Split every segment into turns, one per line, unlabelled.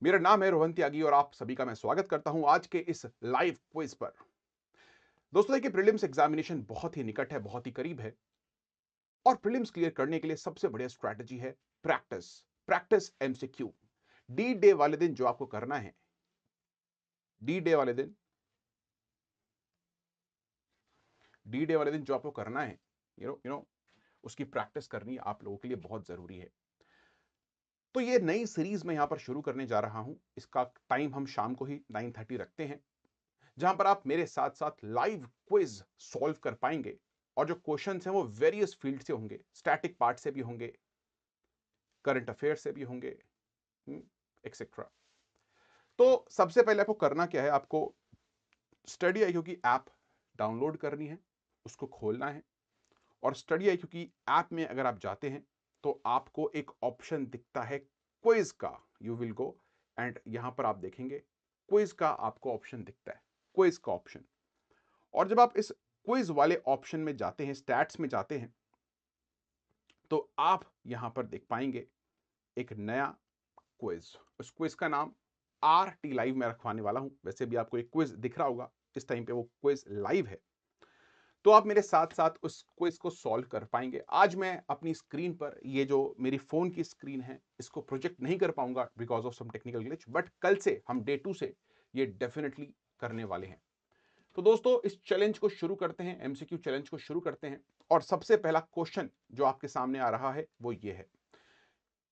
मेरा नाम है रोहन त्यागी और आप सभी का मैं स्वागत करता हूं आज के इस लाइव क्विज पर। दोस्तों देखिए, प्रीलिम्स एग्जामिनेशन बहुत ही निकट है, बहुत ही करीब है और प्रीलिम्स क्लियर करने के लिए सबसे बढ़िया स्ट्रैटेजी है practice. Practice MCQ. D day वाले दिन जो आपको करना है, डी डे वाले दिन डी डे वाले दिन जो आपको करना है, यू नो उसकी प्रैक्टिस करनी आप लोगों के लिए बहुत जरूरी है। तो ये नई सीरीज में यहां पर शुरू करने जा रहा हूं। इसका टाइम हम शाम को ही 9:30 रखते हैं, जहां पर आप मेरे साथ साथ लाइव क्विज सॉल्व कर पाएंगे। और जो क्वेश्चंस हैं वो वेरियस फील्ड से होंगे, स्टैटिक पार्ट से भी होंगे, करंट अफेयर से भी होंगे, एक्सेट्रा। तो सबसे पहले आपको करना क्या है, आपको स्टडी आईक्यू की ऐप डाउनलोड करनी है, उसको खोलना है और स्टडी आईक्यू की ऐप में अगर आप जाते हैं तो आपको एक ऑप्शन दिखता है क्विज का। यू विल गो एंड यहां पर आप देखेंगे क्विज का आपको ऑप्शन दिखता है, क्विज का ऑप्शन। और जब आप इस क्विज वाले ऑप्शन में जाते हैं, स्टैट्स में जाते हैं, तो आप यहां पर देख पाएंगे एक नया क्विज। उस क्विज का नाम आर टी लाइव में रखवाने वाला हूं। वैसे भी आपको एक क्विज दिख रहा होगा, इस टाइम पे वो क्विज लाइव है। तो आप मेरे साथ साथ उस क्विज को सॉल्व कर पाएंगे। आज मैं अपनी स्क्रीन पर ये जो मेरी फोन की स्क्रीन है इसको प्रोजेक्ट नहीं कर पाऊंगा because of some technical glitch, but कल से हम डे 2 से ये डेफिनेटली करने वाले हैं। तो दोस्तों इस चैलेंज को शुरू करते हैं, एमसीक्यू चैलेंज को शुरू करते हैं। और सबसे पहला क्वेश्चन जो आपके सामने आ रहा है वो ये है,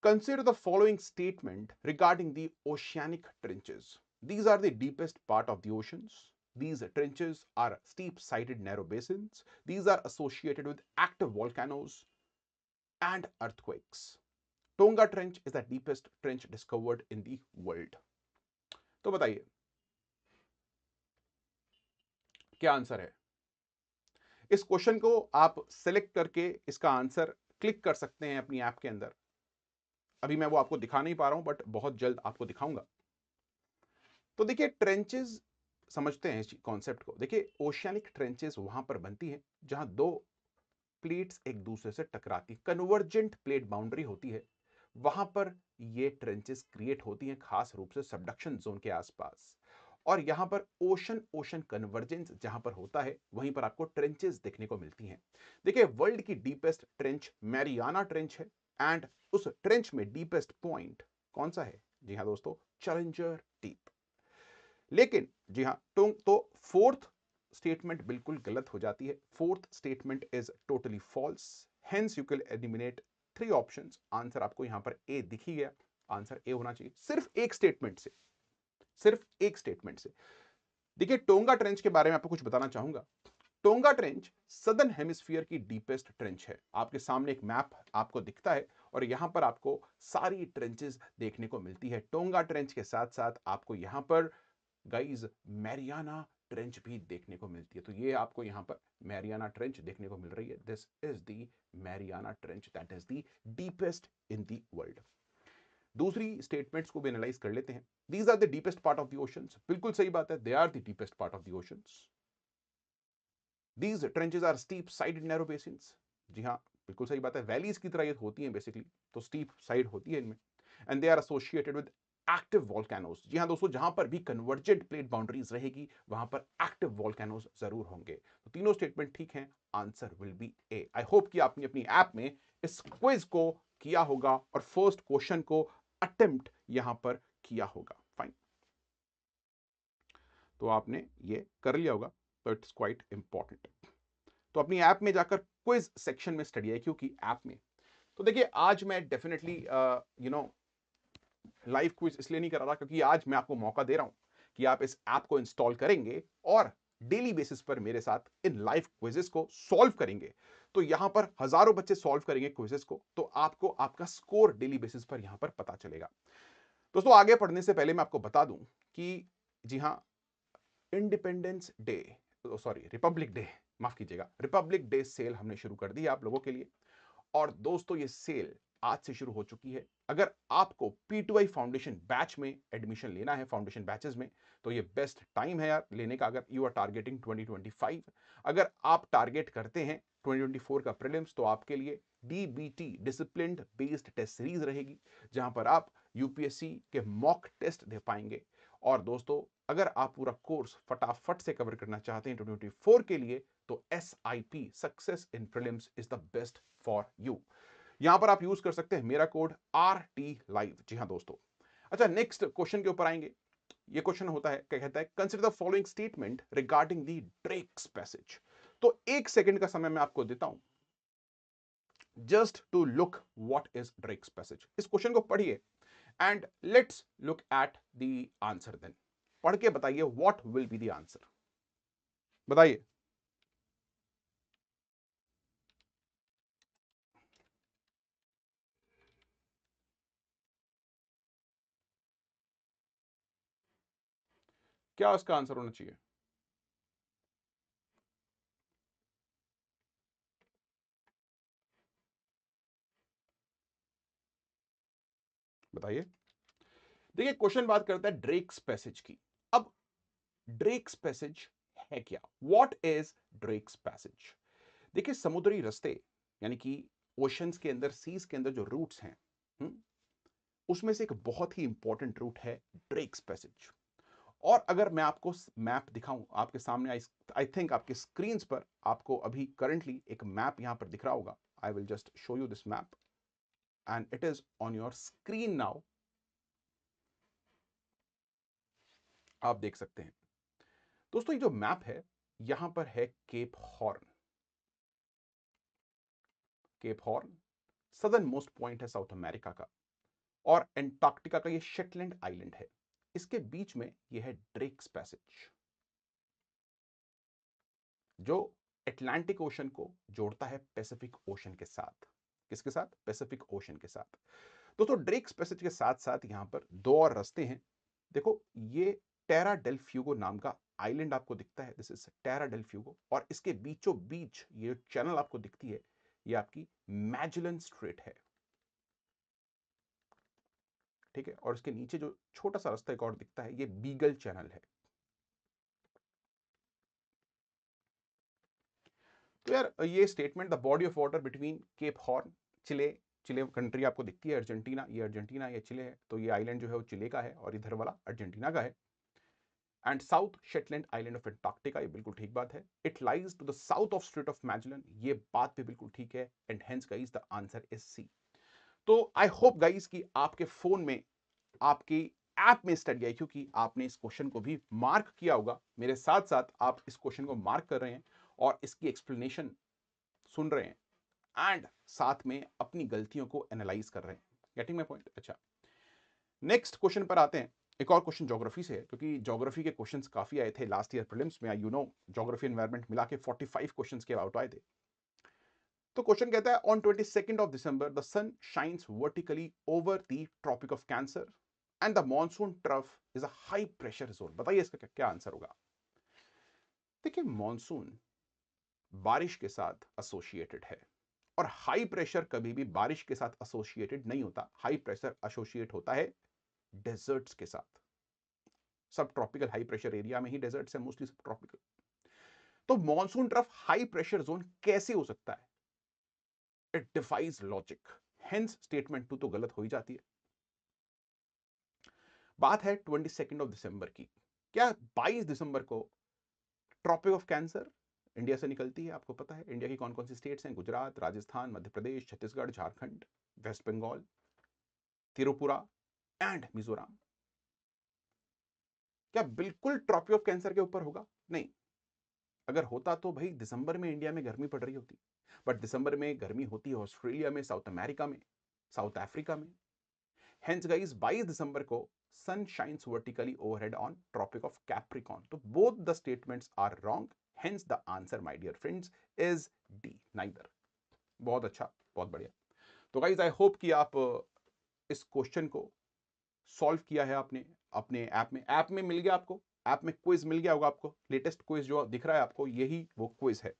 consider the following statement regarding the oceanic trenches. These are the deepest part of the oceans. These trenches are steep-sided narrow basins. These are associated with active volcanoes and earthquakes. Tonga Trench is the deepest trench discovered in the world. तो बताइए क्या answer है? इस question को आप select करके इसका answer click कर सकते हैं अपनी ऐप के अंदर। अभी मैं वो आपको दिखा नहीं पा रहा हूं, बट बहुत जल्द आपको दिखाऊंगा। तो देखिए, ट्रेंचेस समझते हैं इस कॉन्सेप्ट को। देखिए, ओशियानिक ट्रेंचेस वहां पर बनती हैं जहां दो प्लेट्स एक दूसरे से टकराती, कन्वर्जेंट प्लेट बाउंड्री होती है, वहां पर ये ट्रेंचेस क्रिएट होती हैं, खास रूप से सबडक्शन जोन के आसपास। और यहां पर ओशन ओशन कन्वर्जेंस जहां पर होता है वहीं पर आपको ट्रेंचेस देखने को मिलती हैं। देखिए, वर्ल्ड की डीपेस्ट ट्रेंच मैरियाना ट्रेंच है एंड उस ट्रेंच में डीपेस्ट पॉइंट कौन सा है? जी हां दोस्तों, चैलेंजर डीप। लेकिन जी हां, तो फोर्थ स्टेटमेंट बिल्कुल गलत हो जाती है। Fourth statement is totally false. Hence you can eliminate three options. Answer आपको यहां पर ए दिख ही गया, आंसर ए होना चाहिए। सिर्फ एक स्टेटमेंट से, सिर्फ एक स्टेटमेंट से। देखिए, टोंगा ट्रेंच के बारे में आपको कुछ बताना चाहूंगा। टोंगा ट्रेंच सदर्न हेमिस्फीयर की डीपेस्ट ट्रेंच है। आपके सामने एक मैप आपको दिखता है और यहां पर आपको सारी ट्रेंचेस देखने को मिलती है। टोंगा ट्रेंच के साथ साथ आपको यहां पर गाइज मैरियाना ट्रेंच भी देखने को मिलती है। तो ये आपको यहां पर मैरियाना ट्रेंच देखने को मिल रही है। This is the Mariana trench that is the deepest in the world. दूसरी स्टेटमेंट्स को भी एनालाइज कर लेते हैं। These are the deepest part of the oceans, बिल्कुल सही बात है, they are the deepest part of the oceans. These trenches are steep sided narrow basins. जी हाँ, बिल्कुल सही बात है, वैलीज की तरह ये होती हैं बेसिकली, तो स्टीप साइड होती है इनमें। And they are associated with active volcanoes. जी हाँ दोस्तों, जहां पर भी कन्वर्जेंट प्लेट बाउंड्रीज रहेगी वहां पर एक्टिव वॉल्केनोस जरूर होंगे। तो तीनों स्टेटमेंट ठीक हैं, answer will be A. I hope कि आपने अपनी ऐप में इस क्विज को किया होगा और फर्स्ट क्वेश्चन को अटेम्प्ट यहां पर किया होगा। फाइन, तो आपने ये कर लिया होगा, तो इट्स क्वाइट इंपॉर्टेंट। तो अपनी ऐप में जाकर क्विज सेक्शन में स्टडी है, क्योंकि ऐप में तो देखिए, आज मैं डेफिनेटली लाइव क्विज इसलिए नहीं कर रहा क्योंकि आज मैं आपको मौका दे रहा हूं कि आप इस ऐप को इंस्टॉल करेंगे और डेली बेसिस पर मेरे साथ इन लाइव क्विजेस को सॉल्व करेंगे। तो यहां पर हजारों बच्चे सॉल्व करेंगे क्विजेस को, तो आपको आपका स्कोर डेली बेसिस पर यहां पर पता चलेगा। दोस्तों, आगे पढ़ने से पहले मैं आपको बता दूं कि जी हां, independence day, sorry Republic day, माफ कीजिएगा, रिपब्लिक डे सेल हमने शुरू कर दी है आप लोगों के लिए। और दोस्तों, ये सेल आज से शुरू हो चुकी है। अगर आपको P2I फाउंडेशन बैच में एडमिशन लेना है, फाउंडेशन बैचेस में, तो ये बेस्ट टाइम है यार लेने का। अगर यू आर टारगेटिंग 2025, अगर आप टारगेट करते हैं 2024 का प्रीलिम्स, तो आपके लिए DBT disciplined based test series रहेगी, जहां पर आप यूपीएससी के मॉक टेस्ट दे पाएंगे। और दोस्तों, अगर आप पूरा कोर्स फटाफट से कवर करना चाहते हैं 2024 के लिए, तो SIP success in prelims is the best for you. यहां पर आप यूज कर सकते हैं मेरा कोड RT लाइव। जी हां दोस्तों। अच्छा, नेक्स्ट क्वेश्चन के ऊपर आएंगे। ये क्वेश्चन होता है, क्या कहता है, consider the following statement regarding the Drake's passage. तो 1 सेकंड का समय मैं आपको देता हूं just to look what is Drake's passage. इस क्वेश्चन को पढ़िए and let's look at the answer. Then पढ़ के बताइए what will be the answer. बताइए। क्या उसका आंसर होना चाहिए? बताइए। देखिए, क्वेश्चन बात करता है ड्रेक्स पैसेज की। अब ड्रेक्स पैसेज है क्या? What is Drake's passage? देखिए, समुद्री रास्ते यानी कि ओशंस के अंदर, सीज के अंदर जो रूट्स हैं, उसमें से एक बहुत ही इंपॉर्टेंट रूट है ड्रेक्स पैसेज। और अगर मैं आपको मैप दिखाऊं आपके सामने, आई थिंक आपके स्क्रीन पर आपको अभी करंटली एक मैप यहां पर दिख रहा होगा। I will just show you this map and it is on your screen now. आप देख सकते हैं दोस्तों, ये जो मैप है, यहां पर है Cape Horn. Cape Horn southern most point है साउथ अमेरिका का, और एंटार्क्टिका का ये शेटलैंड आइलैंड है। इसके बीच में ये है ड्रेक्स पैसेज, जो अटलांटिक ओशन को जोड़ता है पैसिफिक ओशन के साथ। किसके साथ? पैसिफिक ओशन के साथ। दोस्तों, ड्रेक्स पैसेज के साथ साथ यहां पर दो और रास्ते हैं। देखो, ये टेरा डेल फ्यूगो नाम का आइलैंड आपको दिखता है, this is Tierra del Fuego, और इसके बीचों बीच ये चैनल आपको दिखती है, ये आपकी मैजेलन स्ट्रेट है। ठीक है, और इसके नीचे जो छोटा सा रास्ता एक और दिखता है, ये बीगल चैनल है। तो यार, ये statement, the body of water between Cape Horn, Chile, Chile country आपको दिखती है, अर्जेंटीना, ये अर्जेंटीना, ये चिले है, तो ये आइलैंड जो है वो चिले का है और इधर वाला अर्जेंटीना का है। And South Shetland Island of Antarctica, ये बिल्कुल ठीक बात है। It lies to the south of Strait of Magellan, ये बात भी बिल्कुल ठीक है। And hence guys the answer is C. तो आई होप गाइस कि आपके फोन में, आपकी ऐप में स्टडी आई, क्योंकि आपने इस क्वेश्चन को भी मार्क किया होगा। मेरे साथ साथ आप इस क्वेश्चन को मार्क कर रहे हैं और इसकी एक्सप्लेनेशन सुन रहे हैं एंड साथ में अपनी गलतियों को एनालाइज कर रहे हैं। Getting my point? अच्छा, नेक्स्ट क्वेश्चन पर आते हैं। एक और क्वेश्चन ज्योग्राफी से है, क्योंकि ज्योग्राफी के क्वेश्चंस काफी आए थे लास्ट ईयर प्रीलिम्स में। यू नो, ज्योग्राफी एनवायरनमेंट मिला के 45 क्वेश्चंस के अबाउट आए थे। तो क्वेश्चन कहता है, on 22nd of December the sun shines vertically over the Tropic of Cancer and the monsoon trough is a high pressure zone. बताइए इसका क्या क्या आंसर होगा? देखिए, मॉनसून बारिश के साथ एसोसिएटेड है, और हाई प्रेशर कभी भी बारिश के साथ एसोसिएटेड नहीं होता। हाई प्रेशर एसोसिएट होता है डेजर्ट्स के साथ। सब ट्रॉपिकल हाई प्रेशर एरिया में ही डेजर्ट्स है, मोस्टली सब ट्रॉपिकल। तो monsoon trough high pressure zone कैसे हो सकता है? It defies logic, hence statement 2 तो गलत हो ही जाती है। बात है 22 की। क्या 22 को ट्रॉपिक ऑफ कैंसर इंडिया से निकलती है? आपको पता है इंडिया की कौन कौन सी स्टेट्स हैं? Gujarat, Rajasthan, Madhya Pradesh, Chhattisgarh, Jharkhand, waste Bengal, Tripura and Mizoram. क्या बिल्कुल ट्रॉपिक ऑफ कैंसर के ऊपर होगा? नहीं। अगर होता तो भाई दिसंबर में इंडिया में गर्मी पड़ रही होती, बट दिसंबर में गर्मी होती है ऑस्ट्रेलिया में, साउथ अमेरिका में, साउथ अफ्रीका में। हेंस गाइस, 22 दिसंबर को sun shines vertically overhead on Tropic of Capricorn. तो both the statements are wrong, hence the answer my dear friends is D, neither. बहुत अच्छा, बहुत बढ़िया। तो गाइस, आई होप कि आप इस क्वेश्चन को सॉल्व किया है आपने अपने ऐप में। ऐप में मिल गया आपको, ऐप में क्विज मिल गया होगा आपको। लेटेस्ट क्विज जो दिख रहा है आपको, यही वो क्विज है।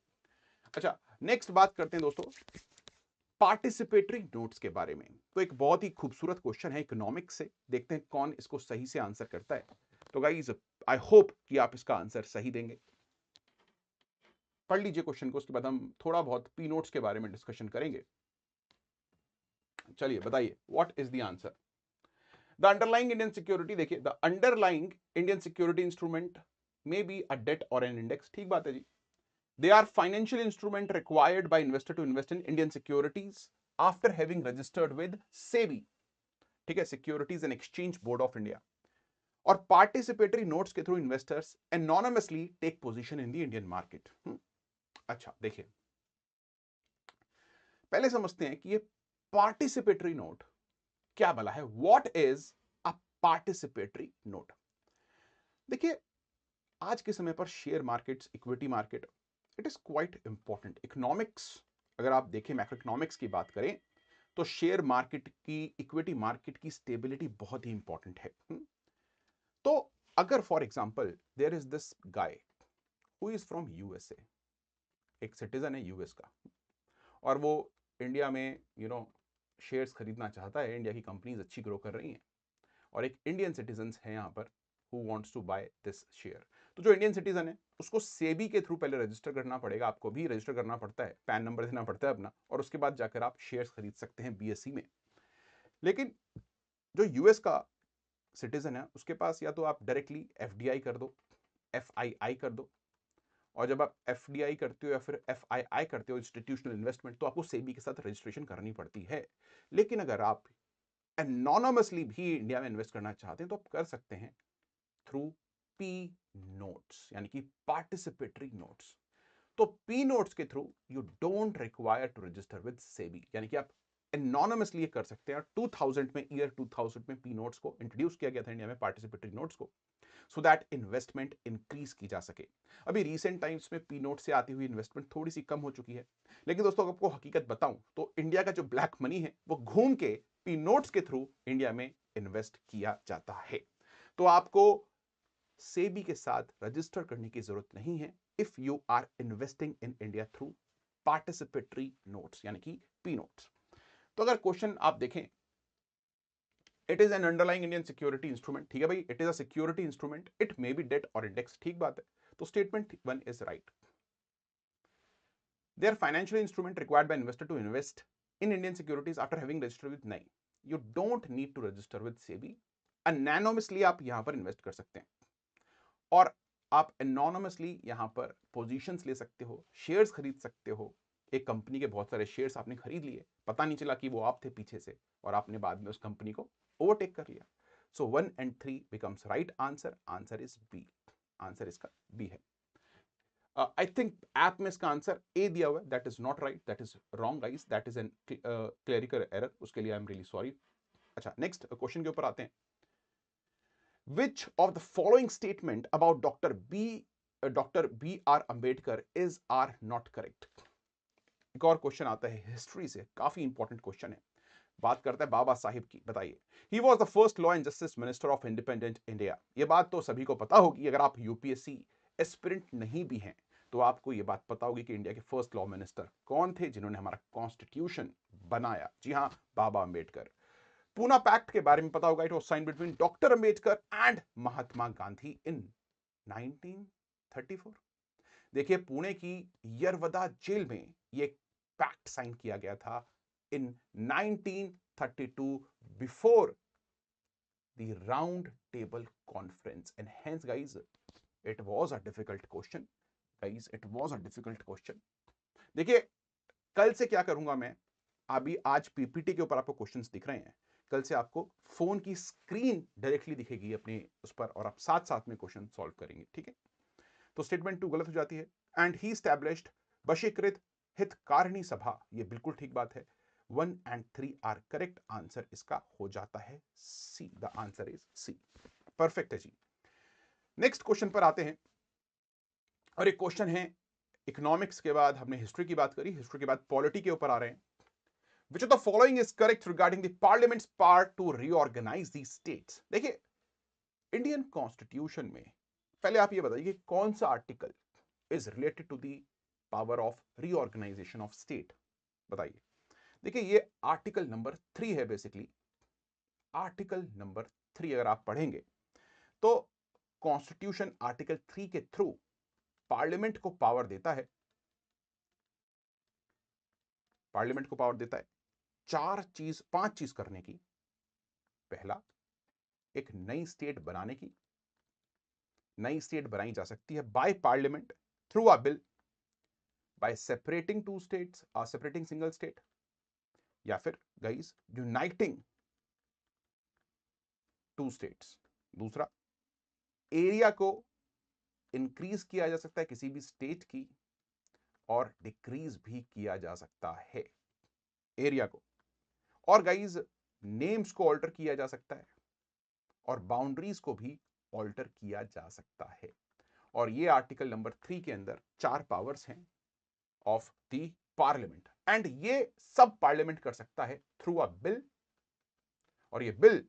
अच्छा, नेक्स्ट बात करते हैं दोस्तों पार्टिसिपेटरी नोट्स के बारे में। तो एक बहुत ही खूबसूरत क्वेश्चन है इकोनॉमिक्स से, देखते हैं कौन इसको सही से आंसर करता है। तो गाइस, आई होप कि आप इसका आंसर सही देंगे। पढ़ लीजिए क्वेश्चन को, उसके बाद हम थोड़ा बहुत पी नोट्स के बारे में डिस्कशन करेंगे। चलिए बताइए, what is the answer? The underlying Indian security, देखिए the underlying Indian security instrument may be a debt और एन इंडेक्स, ठीक बात है जी। They are financial instrument required by investor to invest in Indian securities after having registered with SEBI, ठीक है, Securities and Exchange Board of India, और participatory notes के through investors anonymously take position in the Indian market. अच्छा देखिए, पहले समझते हैं कि ये पार्टिसिपेटरी नोट क्या भला है, what is a participatory note. देखिए, आज के समय पर share markets, equity market, it is quite important. Economics, अगर आप देखें मैक्रो इकोनॉमिक्स की बात करें तो शेयर मार्केट की, इक्विटी मार्केट की स्टेबिलिटी बहुत ही इंपॉर्टेंट है। तो अगर for example there is this guy who is from USA, एक सिटीजन है यूएस का, और वो इंडिया में शेयर्स खरीदना चाहता है, इंडिया की कंपनीज अच्छी ग्रो कर रही हैं, और एक इंडियन सिटीजन है यहाँ पर who wants to buy this share. तो जो इंडियन सिटीजन है उसको सेबी के थ्रू पहले रजिस्टर करना पड़ेगा, आपको भी रजिस्टर करना पड़ता है, पैन नंबर देना पड़ता है अपना, और उसके बाद जाकर आप शेयर्स खरीद सकते हैं बीएसई में। लेकिन जो यूएस का सिटीजन है उसके पास या तो आप डायरेक्टली एफडीआई कर दो, एफआईआई कर दो, और जब आप एफडीआई करते हो या फिर एफआईआई करते हो, इंस्टीट्यूशनल इन्वेस्टमेंट, तो आपको सेबी के साथ रजिस्ट्रेशन करनी पड़ती है। लेकिन अगर आप एनोनमसली भी इंडिया में इन्वेस्ट करना चाहते हैं तो आप कर सकते हैं थ्रू पी नोट्स, यानी कि पार्टिसिपेटरी नोट्स। तो पी नोट्स के through you don't require to register with SEBI, यानी कि आप एनोनमसली कर सकते हैं। 2000 में, ईयर 2000 में पी नोट्स को इंट्रोड्यूस किया गया था इंडिया में, पार्टिसिपेटरी नोट्स को, सो दैट इन्वेस्टमेंट इंक्रीज की जा सके। अभी रीसेंट टाइम्स में पी नोट से आती हुई इन्वेस्टमेंट थोड़ी सी कम हो चुकी है, लेकिन दोस्तों आपको हकीकत बताऊं तो इंडिया का जो ब्लैक मनी है वो घूम के पी नोट्स के थ्रू इंडिया में इन्वेस्ट किया जाता है। तो आपको सेबी के साथ रजिस्टर करने की जरूरत नहीं है if you are investing in India through participatory notes, यानी कि पी नोट्स। तो अगर क्वेश्चन आप देखें, it is an underlying Indian security instrument, ठीक है भाई, it is a security instrument, it may be debt और इंडेक्स, ठीक बात है। तो statement 1 is right. They are financial instrument required by investor to invest in Indian securities after having registered with, नहीं, you don't need to register with SEBI, anonymously आप यहां पर invest कर सकते हैं, और आप एनोनिमसली यहां पर पोजीशंस ले सकते हो, शेयर्स खरीद सकते हो। एक कंपनी के बहुत सारे शेयर्स आपने खरीद लिए, पता नहीं चला कि वो आप थे पीछे से, और आपने बाद में उस कंपनी को ओवरटेक कर लिया। So 1 and 3 becomes right answer, answer is B, answer इसका बी है। आई थिंक ऐप में इसका आंसर ए दिया हुआ है, that is not right, that is wrong guys, that is an clerical error, उसके लिए आई एम रियली सॉरी। अच्छा, नेक्स्ट क्वेश्चन के ऊपर आते हैं। Which of the following statement about Dr. B.R. Ambedkar is are not correct? एक और question आता है हिस्ट्री से, काफी इंपॉर्टेंट क्वेश्चन है, बात करता है बाबा साहिब की। बताइए, he was the first law and justice minister of independent India. ये बात तो सभी को पता होगी, अगर आप यूपीएससी एस्पिरेंट नहीं भी हैं तो आपको ये बात पता होगी कि इंडिया के फर्स्ट लॉ मिनिस्टर कौन थे जिन्होंने हमारा कॉन्स्टिट्यूशन बनाया। जी हाँ, बाबा अंबेडकर। पूना पैक्ट के बारे में पता होगा, it was sign between doctor Ambedkar and Mahatma Gandhi in 1934। देखिए, पुणे की यरवदा जेल में ये पैक्ट साइन किया गया था इन 1932 before the round table conference, and hence guys it was a difficult question, guys it was a difficult question. देखिए, कल से क्या करूंगा मैं, अभी आज पीपीटी के ऊपर आपको क्वेश्चंस दिख रहे हैं, कल से आपको फोन की स्क्रीन डायरेक्टली दिखेगी अपने उस पर, और आप साथ साथ में क्वेश्चन सॉल्व करेंगे, ठीक है। तो स्टेटमेंट 2 गलत हो जाती है। एंड ही स्टैब्लिश्ड वशीकृत हितकारिणी सभा, ये बिल्कुल ठीक बात है। 1 and 3 आर करेक्ट, आंसर इसका हो जाता है C, the answer is C. Perfect है जी। नेक्स्ट क्वेश्चन पर आते हैं, और एक क्वेश्चन है, इकोनॉमिक्स के बाद हमने हिस्ट्री की बात करी, हिस्ट्री के बाद पॉलिटी के ऊपर आ रहे हैं। Which of the following is correct regarding the parliament's power to reorganize these states? देखिए, इंडियन कॉन्स्टिट्यूशन में पहले आप ये बताइए कि कौन सा article is related to the power of reorganisation of state. बताइए। देखिए, ये आर्टिकल नंबर 3 है बेसिकली। आर्टिकल नंबर 3 अगर आप पढ़ेंगे तो कॉन्स्टिट्यूशन आर्टिकल 3 के थ्रू पार्लियामेंट को पावर देता है, पार्लियामेंट को पावर देता है 5 चीज करने की। पहला, एक नई स्टेट बनाने की, नई स्टेट बनाई जा सकती है by parliament through a bill, by separating two states और सेपरेटिंग सिंगल स्टेट, या फिर गाइस यूनाइटिंग टू स्टेट्स। दूसरा, एरिया को इंक्रीज किया जा सकता है किसी भी स्टेट की, और डिक्रीज भी किया जा सकता है एरिया को, और गाइस नेम्स को ऑल्टर किया जा सकता है, और बाउंड्रीज को भी ऑल्टर किया जा सकता है। और ये आर्टिकल नंबर 3 के अंदर 4 पावर्स हैं ऑफ द पार्लियामेंट, एंड ये सब पार्लियामेंट कर सकता है थ्रू अ बिल। और ये बिल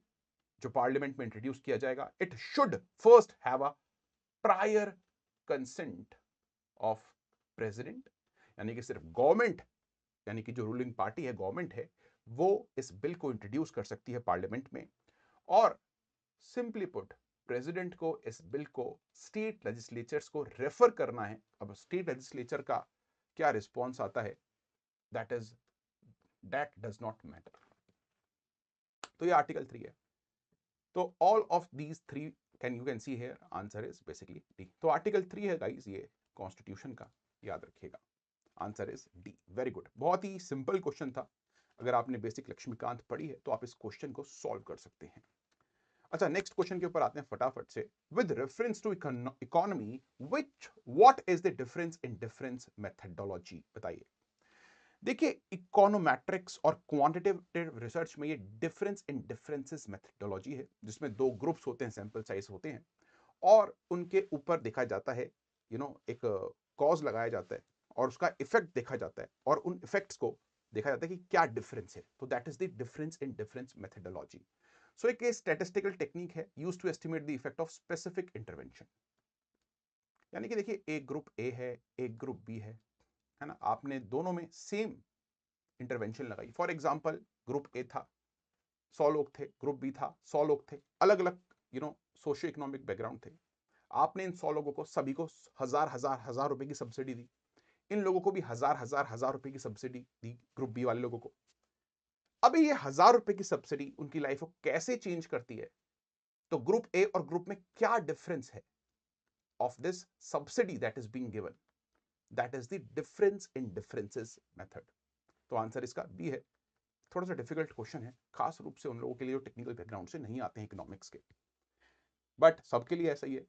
जो पार्लियामेंट में इंट्रोड्यूस किया जाएगा, it should first have a prior consent of president, यानी कि सिर्फ गवर्नमेंट, यानी कि जो रूलिंग पार्टी है, गवर्नमेंट है, वो इस बिल को इंट्रोड्यूस कर सकती है पार्लियामेंट में। और सिंपली पुट, प्रेसिडेंट को इस बिल को स्टेट लेजिस्लेचर्स को रेफर करना है। अब स्टेट लेजिस्लेचर का क्या रिस्पॉन्स आता है, दैट डज नॉट मैटर। तो ये आर्टिकल 3 है। तो all of these 3 you can see here, answer is basically D. तो आर्टिकल 3 है गाइस ये कॉन्स्टिट्यूशन का, याद रखिएगा, answer is D. Very good, बहुत ही सिंपल क्वेश्चन था। अगर आपने बेसिक लक्ष्मीकांत पढ़ी है तो आप इस क्वेश्चन को सॉल्व कर सकते हैं। अच्छा, नेक्स्ट क्वेश्चन के ऊपर आते हैं फटाफट से। With reference to economy, what is the difference in difference methodology, बताइए। देखिए, इकोनोमेट्रिक्स और क्वांटिटेटिव रिसर्च में ये डिफरेंस इन डिफरेंसेस मेथडोलॉजी है, जिसमें 2 ग्रुप्स होते हैं, सैंपल साइज होते हैं, और उनके ऊपर देखा जाता है, एक कॉज लगाया जाता है और उसका इफेक्ट देखा जाता है, और उन इफेक्ट्स को देखा जाता है कि क्या डिफरेंस है। तो that is the difference in difference methodology. So एक स्टैटिस्टिकल टेक्निक है used to estimate the effect of specific intervention. यानी कि देखिए, एक ग्रुप ए है, एक ग्रुप बी है ना, आपने दोनों में सेम इंटरवेंशन लगाई। फॉर एग्जांपल, ग्रुप ए था, 100 लोग थे, ग्रुप बी था, 100 लोग थे, अलग अलग सोशियो इकोनॉमिक बैकग्राउंड थे। आपने इन 100 लोगों को सभी को हजार हजार हजार रुपए की सब्सिडी दी, इन लोगों को भी हजार हजार हजार रुपए की सब्सिडी दी, ग्रुप बी वाले लोगों को। अभी ये 1000 रुपए की सब्सिडी उनकी लाइफ को कैसे चेंज करती है, तो ग्रुप ए और ग्रुप में क्या डिफरेंस है of this subsidy that is being given, that is the difference in differences method. तो आंसर इसका बी है। थोड़ा सा डिफिकल्ट क्वेश्चन है, खास रूप से उन लोगों के लिए जो टेक्निकल बैकग्राउंड से नहीं आते हैं इकोनॉमिक्स के, बट सबके लिए ऐसा ही है।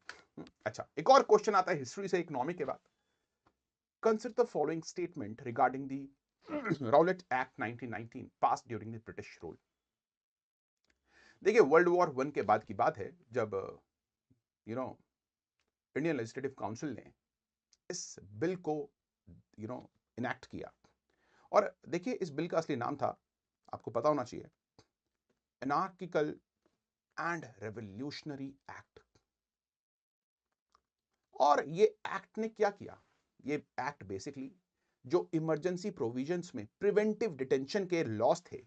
अच्छा, एक और क्वेश्चन आता है हिस्ट्री से इकोनॉमी के बाद। Consider the following statement regarding the Rowlatt Act 1919 passed during the British rule। देखिए, वर्ल्ड वॉर 1 के बाद की बात है, जब इंडियन लेजिस्लेटिव काउंसिल ने इस बिल को इनैक्ट किया। और देखिए, इस बिल का असली नाम था, आपको पता होना चाहिए, एनार्किकल एंड रेवोल्यूशनरी एक्ट। और ये एक्ट ने क्या किया, ये एक्ट बेसिकली जो इमरजेंसी प्रोविजंस में प्रिवेंटिव डिटेंशन के लॉस थे,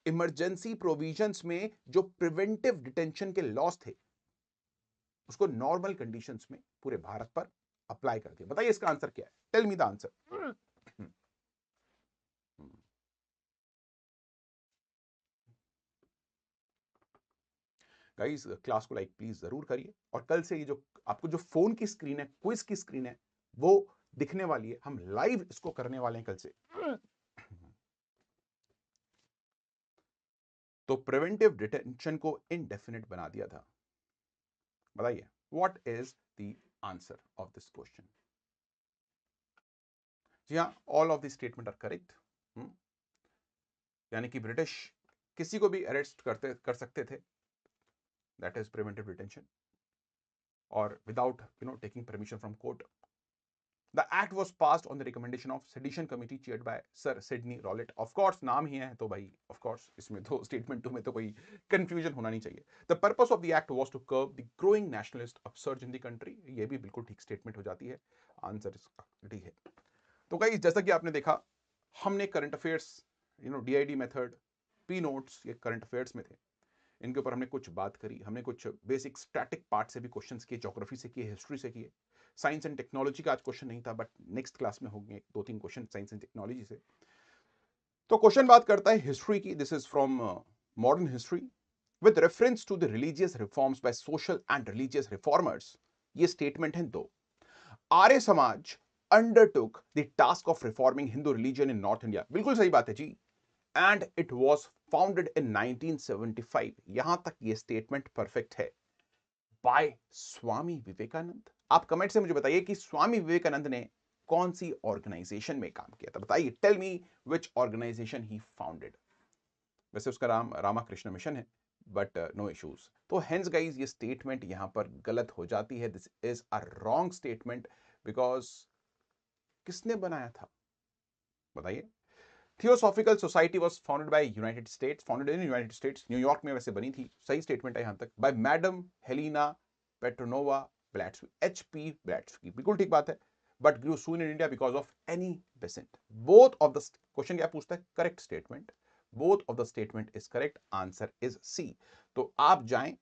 इमरजेंसी प्रोविजंस में जो प्रिवेंटिव डिटेंशन के लॉस थे, उसको नॉर्मल कंडीशंस में पूरे भारत पर अप्लाई कर दिया। बताइए इसका आंसर क्या है, tell me the answer. Guys, class को लाइक प्लीज जरूर करिए, और कल से ये जो आपको जो फोन की स्क्रीन है, क्विज की स्क्रीन है, वो दिखने वाली है। हम लाइव इसको करने वाले हैं कल से। तो प्रिवेंटिव डिटेंशन को इनडेफिनिट बना दिया था। बताइए, what is the answer of this question. जी हाँ, all of the statement are correct. यानी कि ब्रिटिश किसी को भी अरेस्ट कर सकते थे, दैट इज प्रिवेंटिव डिटेंशन, और without taking permission from court. The act was passed on the recommendation of sedition committee chaired by Sir Sidney Rowlatt. Of course, नाम ही है तो भाई of course इसमें तो statement 2 में तो कोई confusion होना नहीं चाहिए। The purpose of the act was to curb the growing nationalist upsurge in the country। ये भी बिल्कुल ठीक statement हो जाती है, आंसर इसका डी है। तो गाइस, जैसा कि आपने देखा, हमने current affairs, DID method, P notes, ये करंट अफेयर्स में थे, इनके ऊपर हमने कुछ बात करी, हमने कुछ बेसिक स्टैटिक पार्ट से भी क्वेश्चंस किए, ज्योग्राफी से किए, हिस्ट्री से किए। साइंस एंड टेक्नोलॉजी का आज क्वेश्चन नहीं था, बट नेक्स्ट क्लास में होंगे 2-3 क्वेश्चन साइंस एंड टेक्नोलॉजी से। तो क्वेश्चन बात करता है हिस्ट्री की। This is from modern history. with reference to the religious reforms by social and religious reformers. ये स्टेटमेंट है दो. Arya Samaj undertook the task of reforming Hindu religion in North India. बिल्कुल सही बात है जी. And it was founded in 1975. यहां तक ये स्टेटमेंट परफेक्ट है. By स्वामी विवेकानंद. आप कमेंट से मुझे बताइए कि स्वामी विवेकानंद ने कौन सी ऑर्गेनाइजेशन में काम किया था. बताइए. Tell me which organization he founded. वैसे उसका नाम रामाकृष्ण मिशन है, बट नो इश्यूज. तो हेंस गाइज ये स्टेटमेंट यहां पर गलत हो जाती है. This is a wrong statement because किसने बनाया था बताइए. Theosophical society was founded by United States, founded in United States, New York में वैसे बनी थी. सही स्टेटमेंट है यहां तक. By madam Helena Petronova Blatsky, HP Blatsky. बिल्कुल ठीक बात है. But grew soon in India because of Annie Besant. Both of the question क्या पूछता है. Correct statement. Both of the statement is correct. Answer is C. तो आप जाएं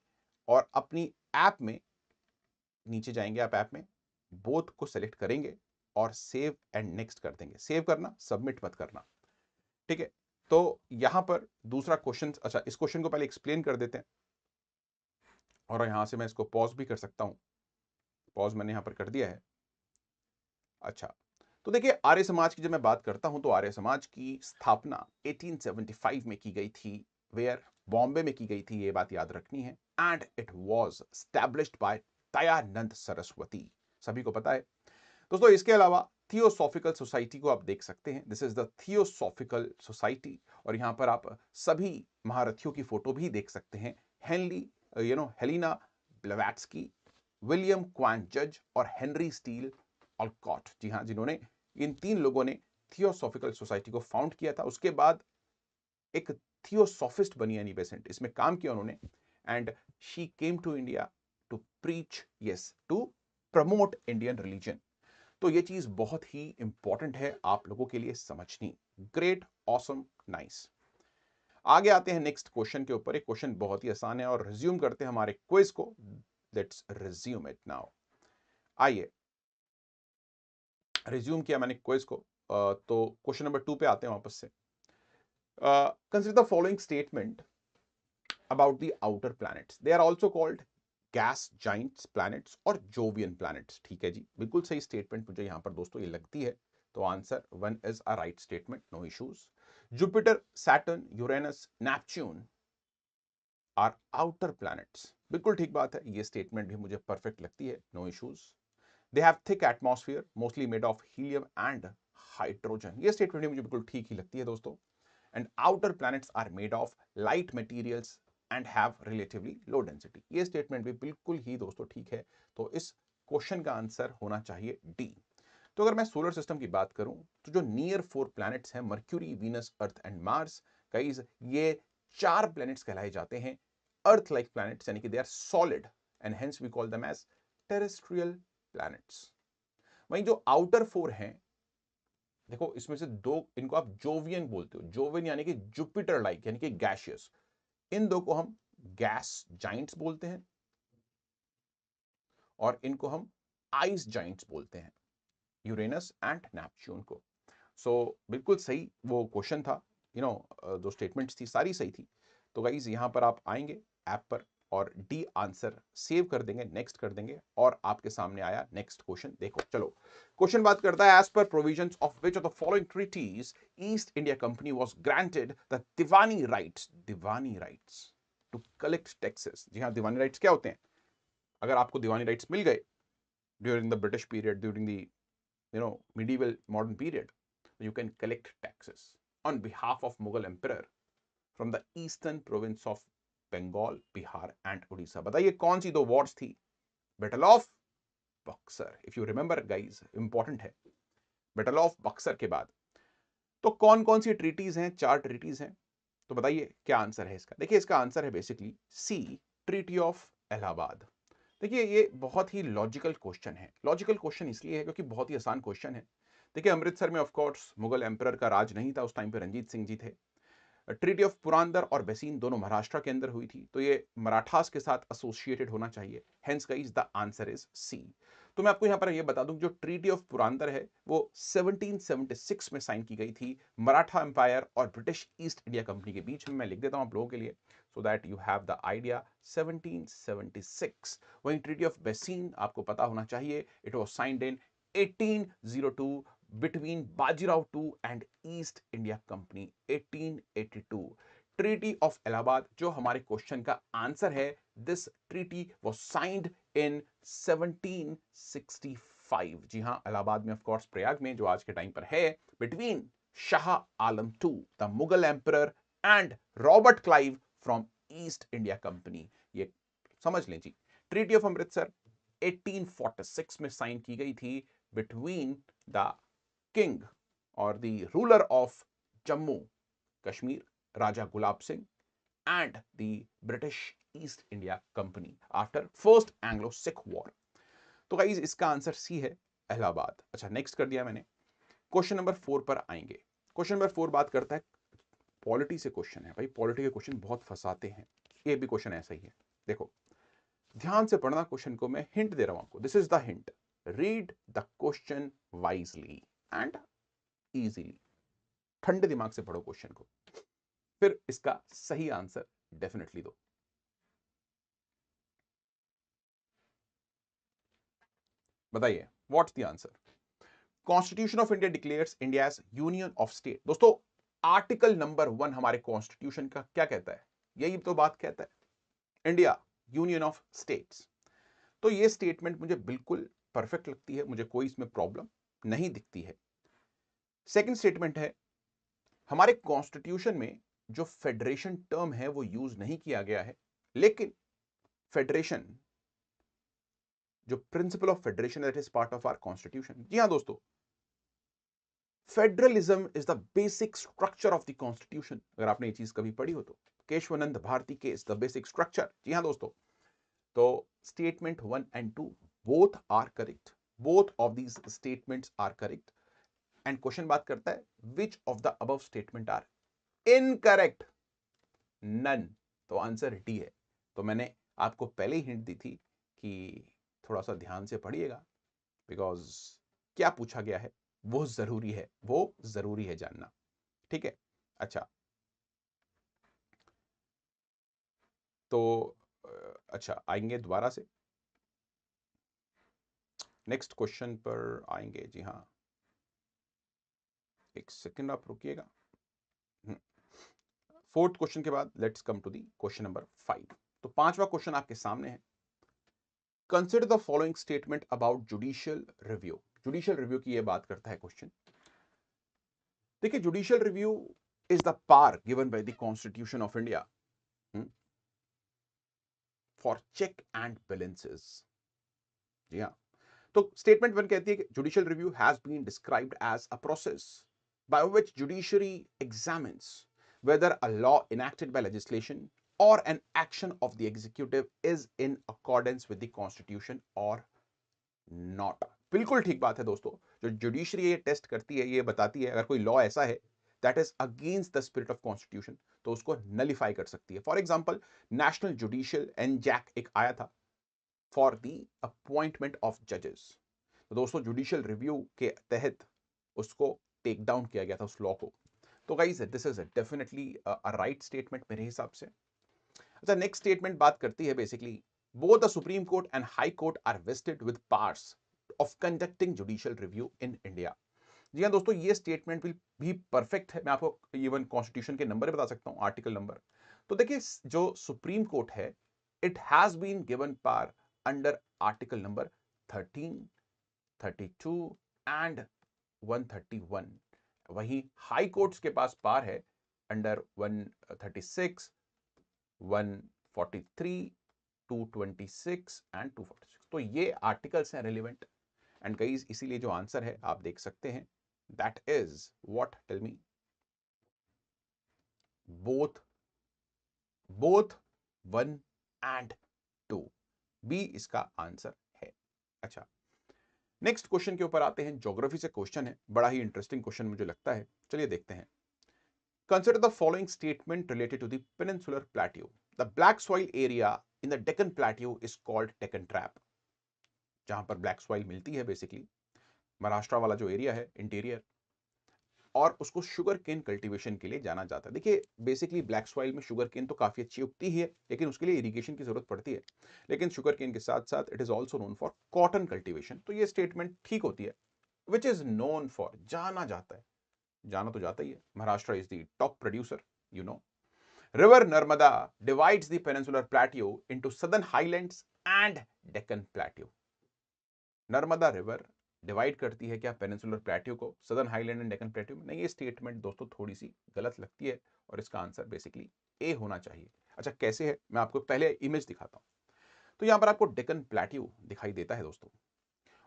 और अपनी ऐप में नीचे जाएंगे, आप ऐप में बोथ को सेलेक्ट करेंगे और सेव एंड नेक्स्ट कर देंगे. सेव करना, सबमिट मत करना. ठीक है. तो यहां पर दूसरा क्वेश्चन. अच्छा, इस क्वेश्चन को पहले एक्सप्लेन कर देते हैं और यहां से मैं इसको पॉज भी कर सकता हूं. पॉज मैंने यहां पर कर दिया है. अच्छा, तो देखिए आर्य समाज की जब मैं बात करता हूं तो आर्य समाज की स्थापना 1875 में की गई थी. वेयर, बॉम्बे में की गई थी. ये बात याद रखनी है. And it was established bye Dayanand Saraswati. सभी को पता है दोस्तों. इसके अलावा थियोसॉफिकल सोसाइटी को आप देख सकते हैं. This is the theosophical society. और यहां पर आप सभी महारथियों की फोटो भी देख सकते हैं. हेनली हेलिना ब्लेवाट्स्की, विलियम क्वान जज और हेनरी स्टील ऑलकॉट. जी हां, जिन्होंने, इन तीन लोगों ने थियोसॉफिकल सोसाइटी को फाउंड किया था. उसके बाद एक थियोसॉफिस्ट बनी एनी बेसेंट, इसमें काम किया उन्होंने. And she came to India to preach, yes, to promote Indian religion. तो ये चीज बहुत ही इंपॉर्टेंट है आप लोगों के लिए समझनी. Great, awesome, nice. आगे आते हैं नेक्स्ट क्वेश्चन के ऊपर. एक क्वेश्चन बहुत ही आसान है और रिज्यूम करते हैं हमारे क्विज को. Let's resume it now. आइए, रिज्यूम किया मैंने क्विज को. तो क्वेश्चन नंबर 2 पे आते हैं वापस से. Consider the following statement about the outer planets. They are also called gas giants planets और जोवियन प्लैनेट्स. ठीक है जी, बिल्कुल सही स्टेटमेंट मुझे यहां पर दोस्तों ये लगती है. तो answer 1 is a right statement. No issues. Jupiter, Saturn, Uranus, Neptune are outer planets. बिल्कुल ठीक बात है. ये स्टेटमेंट भी मुझे परफेक्ट लगती है. No issues. They have thick atmosphere mostly made of helium and hydrogen. ये स्टेटमेंट भी मुझे बिल्कुल ठीक ही लगती है दोस्तों. And outer planets are made of light materials and have relatively low density. ये स्टेटमेंट भी बिल्कुल ही दोस्तों ठीक है. तो इस क्वेश्चन का आंसर होना चाहिए डी. तो अगर मैं सोलर सिस्टम की बात करूं तो जो नियर 4 प्लैनेट्स हैं, mercury, Venus, earth and Mars, guys ये 4 प्लैनेट्स कहलाए जाते हैं अर्थ लाइक प्लैनेट्स, यानी कि they are solid and hence we call them as terrestrial planets. वहीं जो आउटर 4 हैं, देखो इसमें से 2, इनको आप जोवियन बोलते हो. जोवियन यानी कि जुपिटर लाइक, यानी कि गैशियस. इन दो को हम गैस जाइंट्स बोलते हैं और इनको हम आइस जाइंट्स बोलते हैं, यूरेनस एंड नेपच्यून को. सो बिल्कुल सही वो क्वेश्चन था. जो स्टेटमेंट्स थी सारी सही थी. तो गाइज यहां पर आप आएंगे ऐप पर और डी आंसर सेव कर देंगे, नेक्स्ट कर देंगे और आपके सामने आया नेक्स्ट क्वेश्चन. देखो चलो, क्वेश्चन बात करता है. As per provisions of which of the following treaties East India Company was granted the Diwani rights. Diwani rights to collect taxes. जी हां, दीवानी राइट्स क्या होते हैं. अगर आपको दीवानी राइट्स मिल गए during the British period, during the medieval modern period, you can collect taxes on behalf of Mughal emperor from the eastern province of Bengal, Bihar and Odisha. बताइए कौन सी 2 wars थी. Battle of Buxar. If you remember guys, important है. Battle of Buxar के बाद तो कौन कौन सी treaties हैं. 4 ट्रीटीज हैं. तो बताइए क्या आंसर है इसका. देखिए इसका आंसर है basically C, treaty of Allahabad. देखिए ये बहुत ही लॉजिकल क्वेश्चन है. लॉजिकल क्वेश्चन इसलिए है क्योंकि बहुत ही आसान क्वेश्चन है. देखिए अमृतसर में ऑफ कोर्स मुगल एम्परर का राज नहीं था उस टाइम पे, रंजीत सिंह जी थे. ट्रीटी ऑफ पुरंदर और बेसीन दोनों महाराष्ट्र के अंदर हुई थी, तो ये मराठास के साथ एसोसिएटेड होना चाहिए. Hence guys the answer is C. तो मैं आपको यहां पर ये बता दूं जो ट्रीटी ऑफ पुरंदर है वो 1776 में साइन की गई थी मराठा एम्पायर और ब्रिटिश ईस्ट इंडिया कंपनी के बीच में। मैं लिख देता हूं आप लोगों के लिए so that you have the idea. 1776। वहीं ट्रीटी ऑफ बेसीन आपको पता होना चाहिए, it was signed in 1802 between Bajirao two and East India Company 1882। Treaty of Allahabad जो हमारे क्वेश्चन का आंसर है, this treaty was signed in 1765। जी हां, इलाहाबाद में ऑफ कोर्स प्रयाग में जो आज के टाइम पर है, between Shah Alam two the Mughal emperor and Robert Clive from East India Company. ये समझ लें जी। ट्रीटी ऑफ अमृतसर 1846 में साइन की गई थी बिटवीन द किंग और the ruler of Jammu Kashmir Raja Gulab Singh and the British East India Company after first Anglo-Sikh War। तो guys इसका आंसर सी है, इलाहाबाद। अच्छा, नेक्स्ट कर दिया मैंने। क्वेश्चन नंबर 4 पर आएंगे। क्वेश्चन नंबर 4 बात करता है पॉलिटी से। क्वेश्चन है भाई, पॉलिटी के क्वेश्चन बहुत फंसाते हैं। ये भी क्वेश्चन ऐसा ही है। देखो ध्यान से पढ़ना क्वेश्चन को, मैं हिंट दे रहा हूं आपको। This is the hint. Read the question wisely and easily. ठंडे दिमाग से पढ़ो क्वेश्चन को, फिर इसका सही आंसर डेफिनेटली दो। बताइए what's the answer. Constitution of India declares India as union of state. दोस्तों आर्टिकल नंबर 1 हमारे कॉन्स्टिट्यूशन का क्या कहता है? यही तो बात कहता है, इंडिया यूनियन ऑफ स्टेट्स। तो ये स्टेटमेंट मुझे बिल्कुल परफेक्ट लगती है, मुझे कोई इसमें प्रॉब्लम नहीं दिखती है। सेकंड स्टेटमेंट है, हमारे कॉन्स्टिट्यूशन में जो फेडरेशन टर्म है वो यूज नहीं किया गया है, लेकिन फेडरेशन जो principle of federation that is part of our constitution. जी हां दोस्तों, federalism is the basic structure of the constitution. अगर आपने ये चीज कभी पढ़ी हो तो केशवानंद भारती के इज द बेसिक स्ट्रक्चर। जी हां दोस्तों, तो statement 1 and 2 both are correct. Both of these statements are correct. And question बात करता है which of the above statement are incorrect? None. तो आंसर डी है। तो मैंने आपको पहले ही हिंट दी थी कि थोड़ा सा ध्यान से पढ़िएगा, बिकॉज क्या पूछा गया है वो जरूरी है, वो जरूरी है जानना। ठीक है, अच्छा तो अच्छा आएंगे दोबारा से नेक्स्ट क्वेश्चन पर आएंगे। जी हाँ, एक सेकंड आप रुकिएगा। फोर्थ क्वेश्चन के बाद let's come to the question number 5। तो पांचवा क्वेश्चन आपके सामने है। Consider the following statement about judicial review. Judicial review की ये बात करता है क्वेश्चन। देखिए, judicial review is the power given by the constitution of India for check and balances. जी हाँ, तो स्टेटमेंट 1 कहती है कि judicial review has been described as a process by which judiciary examines whether a law enacted by legislation or an action of the executive is in accordance with the constitution or not। बिल्कुल ठीक बात है दोस्तों। जो judiciary ये test करती है, ये बताती है अगर कोई लॉ ऐसा है that is against the spirit of constitution तो उसको नलिफाई कर सकती है। For example, national judicial NJAC एक आया था फॉर द अपॉइंटमेंट ऑफ जजेस। तो दोस्तों जुडिशियल रिव्यू के तहत उसको टेक डाउन किया गया था उस लॉ को। तो guys this is definitely a right statement मेरे हिसाब से। अच्छा, नेक्स्ट स्टेटमेंट बात करती है basically both the Supreme Court and High Court are vested with powers of conducting judicial review in India. जी हाँ दोस्तों, ये स्टेटमेंट भी परफेक्ट है। मैं आपको इवन कॉन्स्टिट्यूशन के नंबर बता सकता हूं, आर्टिकल नंबर। तो देखिए, जो सुप्रीम कोर्ट है it has been given power under article number 13, 32 and 131। वहीं हाई कोर्ट्स के पास पार है अंडर 136, 143, 226 एंड 246। तो ये आर्टिकल्स हैं रेलिवेंट। एंड गाइस इसीलिए जो आंसर है आप देख सकते हैं, that is what, tell me, both both 1 and 2। B इसका आंसर है। अच्छा, नेक्स्ट क्वेश्चन के ऊपर आते हैं। ज्योग्राफी से क्वेश्चन है, बड़ा ही इंटरेस्टिंग क्वेश्चन मुझे लगता है। चलिए देखते हैं। Consider the following statement related to the peninsular plateau. The black soil area in the Deccan Plateau is called Deccan Trap. जहां पर ब्लैक सॉइल मिलती है बेसिकली, महाराष्ट्र वाला जो एरिया है इंटीरियर, और उसको शुगर केन कल्टीवेशन के लिए जाना जाता है। देखिए बेसिकली ब्लैक सॉइल में शुगर केन तो काफी अच्छी उगती ही है, लेकिन उसके लिए इरिगेशन की जरूरत पड़ती है। लेकिन शुगर केन के साथ साथ it is also known for cotton cultivation. तो ये स्टेटमेंट ठीक होती है, विच इज नोन फॉर, जाना जाता है, जाना तो जाता ही है, Maharashtra is the top producer, you know. River Narmada divides the peninsular plateau into southern highlands and Deccan plateau. Narmada river divide करती है क्या पेनिनसुलर प्लेट्यू को southern highland and Deccan plateau में? नहीं, ये स्टेटमेंट दोस्तों थोड़ी सी गलत लगती है, और इसका आंसर बेसिकली ए होना चाहिए। अच्छा कैसे है, मैं आपको पहले इमेज दिखाता हूं। तो यहां पर आपको डेक्कन प्लेट्यू दिखाई देता है दोस्तों,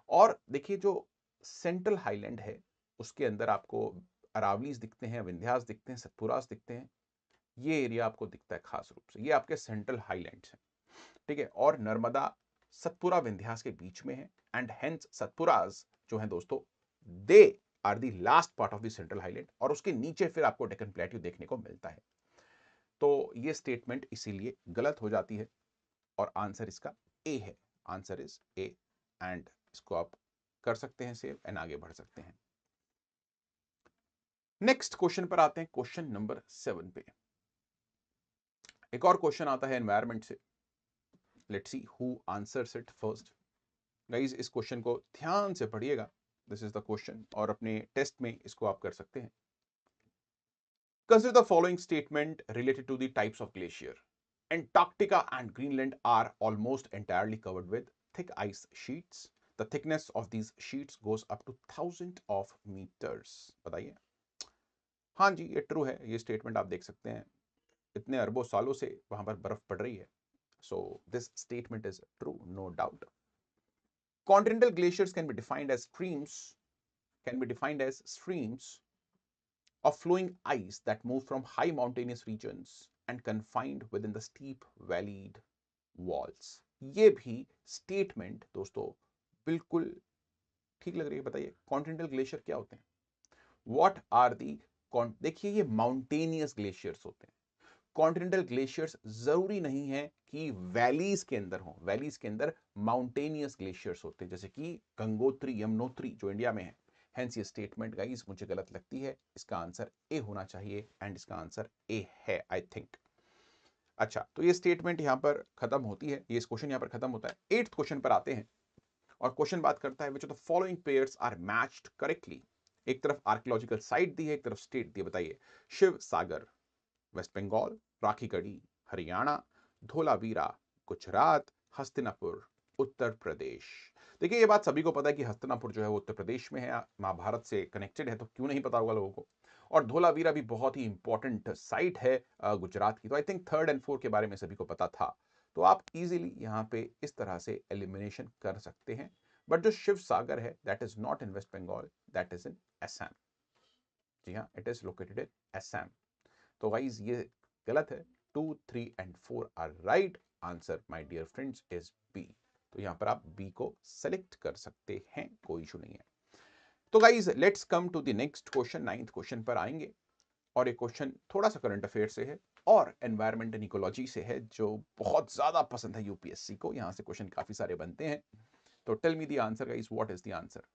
और देखिए जो सेंट्रल हाईलैंड है उसके अंदर आपको अरावलीज दिखते हैं, विंध्यास दिखते हैं, सतपुरास दिखते हैं। ये एरिया आपको दिखता है खास रूप से, ये आपके सेंट्रल हाईलैंड्स हैं, ठीक है। और नर्मदा सतपुरा विंध्यास के बीच में है, एंड हेंस सतपुरास जो है दोस्तों, they are the last part of the central highland, और उसके नीचे फिर आपको डेक्कन प्लेट्यू देखने को मिलता है। तो ये स्टेटमेंट इसीलिए गलत हो जाती है, और आंसर इसका ए है। आंसर इज ए, एंड इसको आप कर सकते हैं सेव एंड आगे बढ़ सकते हैं। नेक्स्ट क्वेश्चन पर आते हैं, क्वेश्चन नंबर 7 पे। एक और क्वेश्चन आता है एनवायरमेंट से। Let's see who answers it first. Guys इस क्वेश्चन को ध्यान से पढ़िएगा, दिस इज द क्वेश्चन, और अपने टेस्ट में इसको आप कर सकते हैं। Consider the following statement related to the types of glacier. Antarctica and Greenland are almost entirely covered with thick ice sheets. The thickness of these sheets goes up to thousands of meters. बताइए। हाँ जी ये true है, ये statement आप देख सकते हैं, इतने अरबों सालों से वहां पर बर्फ पड़ रही है। So this statement is true, no doubt. Continental glaciers can be defined as streams of flowing ice that move from high mountainous regions and confined within the steep valleyed walls. ये भी स्टेटमेंट दोस्तों बिल्कुल ठीक लग रही है। बताइए continental glacier क्या होते हैं, व्हाट आर दी। देखिए ये माउंटेनियस ग्लेशियर्स होते हैं। कॉन्टिनेंटल ग्लेशियर्स जरूरी नहीं है कि वैलीज के अंदर हो, वैलीज के अंदर माउंटेनियस ग्लेशियर्स होते हैं, जैसे कि गंगोत्री यमुनोत्री जो इंडिया में है। हेंस ये स्टेटमेंट गाइस मुझे गलत लगती है, इसका आंसर ए होना चाहिए, एंड इसका आंसर ए है आई थिंक। अच्छा तो ये स्टेटमेंट यहां पर खत्म होती है, ये क्वेश्चन यहां पर खत्म होता है। 8th क्वेश्चन पर आते हैं, और क्वेश्चन बात करता है which of the following pairs are matched correctly. एक तरफ आर्कियोलॉजिकल साइट दी है, एक तरफ स्टेट दी है। बताइए शिव सागर वेस्ट बंगाल, राखीगढ़ी हरियाणा, धोलावीरा गुजरात, हस्तिनापुर उत्तर प्रदेश। देखिए ये बात सभी को पता है कि हस्तिनापुर जो है वो उत्तर प्रदेश में है, महाभारत से कनेक्टेड है, तो क्यों नहीं पता होगा लोगों को। और धोलावीरा भी बहुत ही इंपॉर्टेंट साइट है गुजरात की। तो I think 3rd and 4th के बारे में सभी को पता था, तो आप इजीली यहाँ पे इस तरह से एलिमिनेशन कर सकते हैं। बट जो शिव सागर है that is not in West Bengal, that is in Assam. जी हाँ, it is located in Assam. तो गाइज ये गलत है, 2, 3 and 4 are right. Answer my dear friends is B. तो यहां पर आप बी को सेलेक्ट कर सकते हैं, कोई इशू नहीं है। तो guys let's come to the next question, 9th question पर आएंगे, और ये क्वेश्चन थोड़ा सा करंट अफेयर से है और एनवायरमेंट एंड इकोलॉजी से है, जो बहुत ज्यादा पसंद है यूपीएससी को, यहां से क्वेश्चन काफी सारे बनते हैं। तो tell me the answer guys, what is the answer.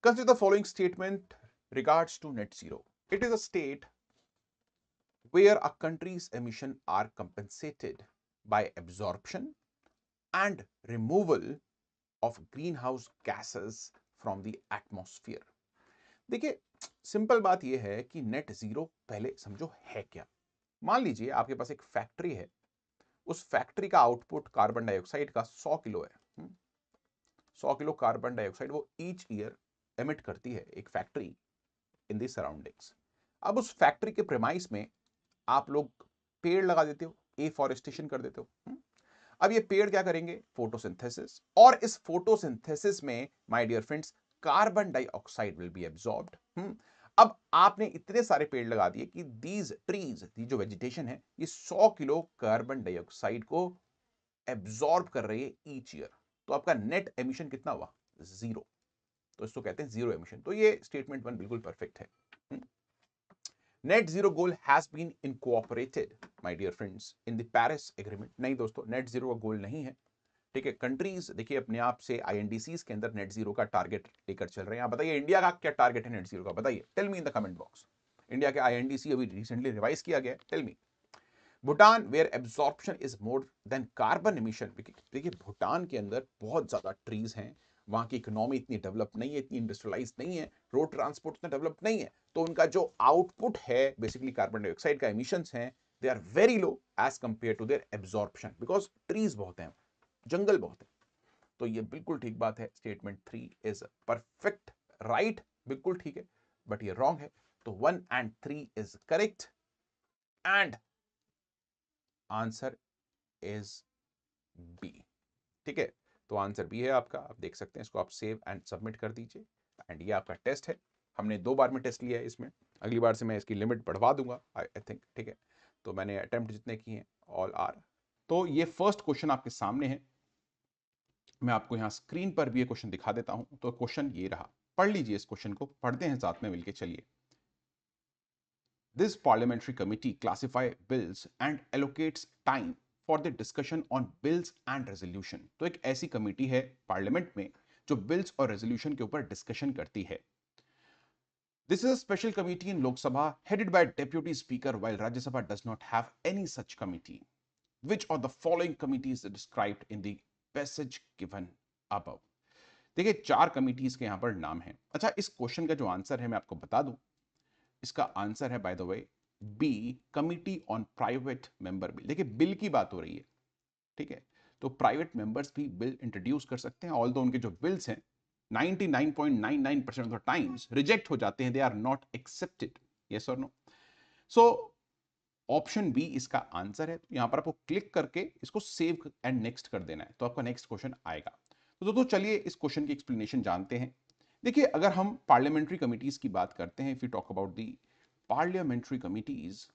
Consider the following statement regards to net zero. It is a state where a country's emissions are compensated by absorption and removal of greenhouse gases from the atmosphere. देखिए simple बात यह है कि net zero पहले समझो है क्या। मान लीजिए आपके पास एक फैक्ट्री है, उस फैक्ट्री का आउटपुट कार्बन डाइऑक्साइड का 100 किलो है। 100 किलो कार्बन डाइऑक्साइड वो ईच ईयर एमिट करती है एक फैक्ट्री इन दी सराउंडिंग्स। अब उस फैक्ट्री के प्रेमाइस में आप लोग पेड़ लगा देते हो, एफॉरेस्टेशन कर देते हो। अब ये पेड़ क्या करेंगे, फोटोसिंथेसिस, और इस फोटोसिंथेसिस में my dear friends carbon dioxide will be absorbed. अब आपने इतने सारे पेड़ लगा दिए कि दीज ट्रीज, दी जो वेजिटेशन है, ये 100 किलो कार्बन डाइऑक्साइड को एब्सॉर्ब कर रही है ईच ईयर। तो आपका नेट एमिशन कितना हुआ, 0। तो इसको कहते हैं जीरो एमिशन। तो ये स्टेटमेंट 1 बिल्कुल परफेक्ट है। Net zero goal has been incorporated my dear friends in the Paris agreement. नहीं दोस्तों, नेट जीरो का गोल नहीं है। ठीक है, कंट्रीज देखिए अपने आप से आईएनडीसीज के अंदर नेट जीरो का टारगेट लेकर चल रहे हैं। आप बताइए इंडिया का क्या टारगेट है नेट जीरो का, बताइए, tell me in the comment box. India के आईएनडीसी अभी रिसेंटली रिवाइज किया गया है, tell me. Bhutan where absorption is more than carbon emission. देखिए भूटान के अंदर बहुत ज्यादा ट्रीज हैं, वहां की इकोनॉमी इतनी डेवलप नहीं है, इतनी इंडस्ट्रियलाइज नहीं है, रोड ट्रांसपोर्ट इतना डेवलप नहीं है, तो उनका जो आउटपुट है बेसिकली कार्बन डाइऑक्साइड का एमिशंस हैं, they are very low as compare to their absorption, because trees बहुत हैं, जंगल बहुत है। तो ये बिल्कुल ठीक बात है, स्टेटमेंट 3 इज परफेक्ट राइट, बिल्कुल ठीक है, बट ये रॉन्ग है। तो 1 and 3 is correct and answer is B. ठीक है, तो आंसर बी है आपका। आप देख सकते हैं, इसको आप सेव एंड सबमिट कर दीजिए। एंड ये आपका टेस्ट है, हमने 2 बार में टेस्ट लिया है इसमें, अगली बार से मैं इसकी लिमिट बढ़वा दूंगा आई थिंक। ठीक है, तो मैंने अटेम्प्ट जितने किए हैं ऑल आर। तो ये फर्स्ट क्वेश्चन आपके सामने है, मैं आपको यहां स्क्रीन पर भी ये क्वेश्चन दिखा देता हूं। तो क्वेश्चन ये रहा, पढ़ लीजिए इस क्वेश्चन को, पढ़ते हैं साथ में मिलके, चलिए। This parliamentary committee classify bills and allocates time for the discussion on bills and resolution। तो एक ऐसी कमेटी है पार्लियामेंट में जो बिल्स और रेजोल्यूशन के ऊपर डिस्कशन करती है। This is a special committee in Lok Sabha headed by deputy speaker, while Rajya Sabha does not have any such committee. Which of the following committees is described in the passage given above? देखिए 4 committees के यहां पर नाम है। अच्छा, इस question का जो आंसर है मैं आपको बता दूं, इसका आंसर है by the way B, committee on private member bill. देखिए बिल की बात हो रही है, ठीक है, तो प्राइवेट मेंबर्स भी बिल इंट्रोड्यूस कर सकते हैं, ऑल्दो उनके जो बिल्स हैं 99.99% ऑफ द टाइम्स रिजेक्ट हो जाते हैं, they are not accepted. Yes और नो? सो ऑप्शन बी इसका आंसर है। तो यहां पर आपको क्लिक करके इसको सेव एंड नेक्स्ट कर देना है, तो आपका नेक्स्ट क्वेश्चन आएगा। तो दोस्तों चलिए इस क्वेश्चन की एक्सप्लेनेशन जानते हैं। देखिए अगर हम पार्लियामेंट्री कमिटीज की बात करते हैं, if you talk about the parliamentary committees,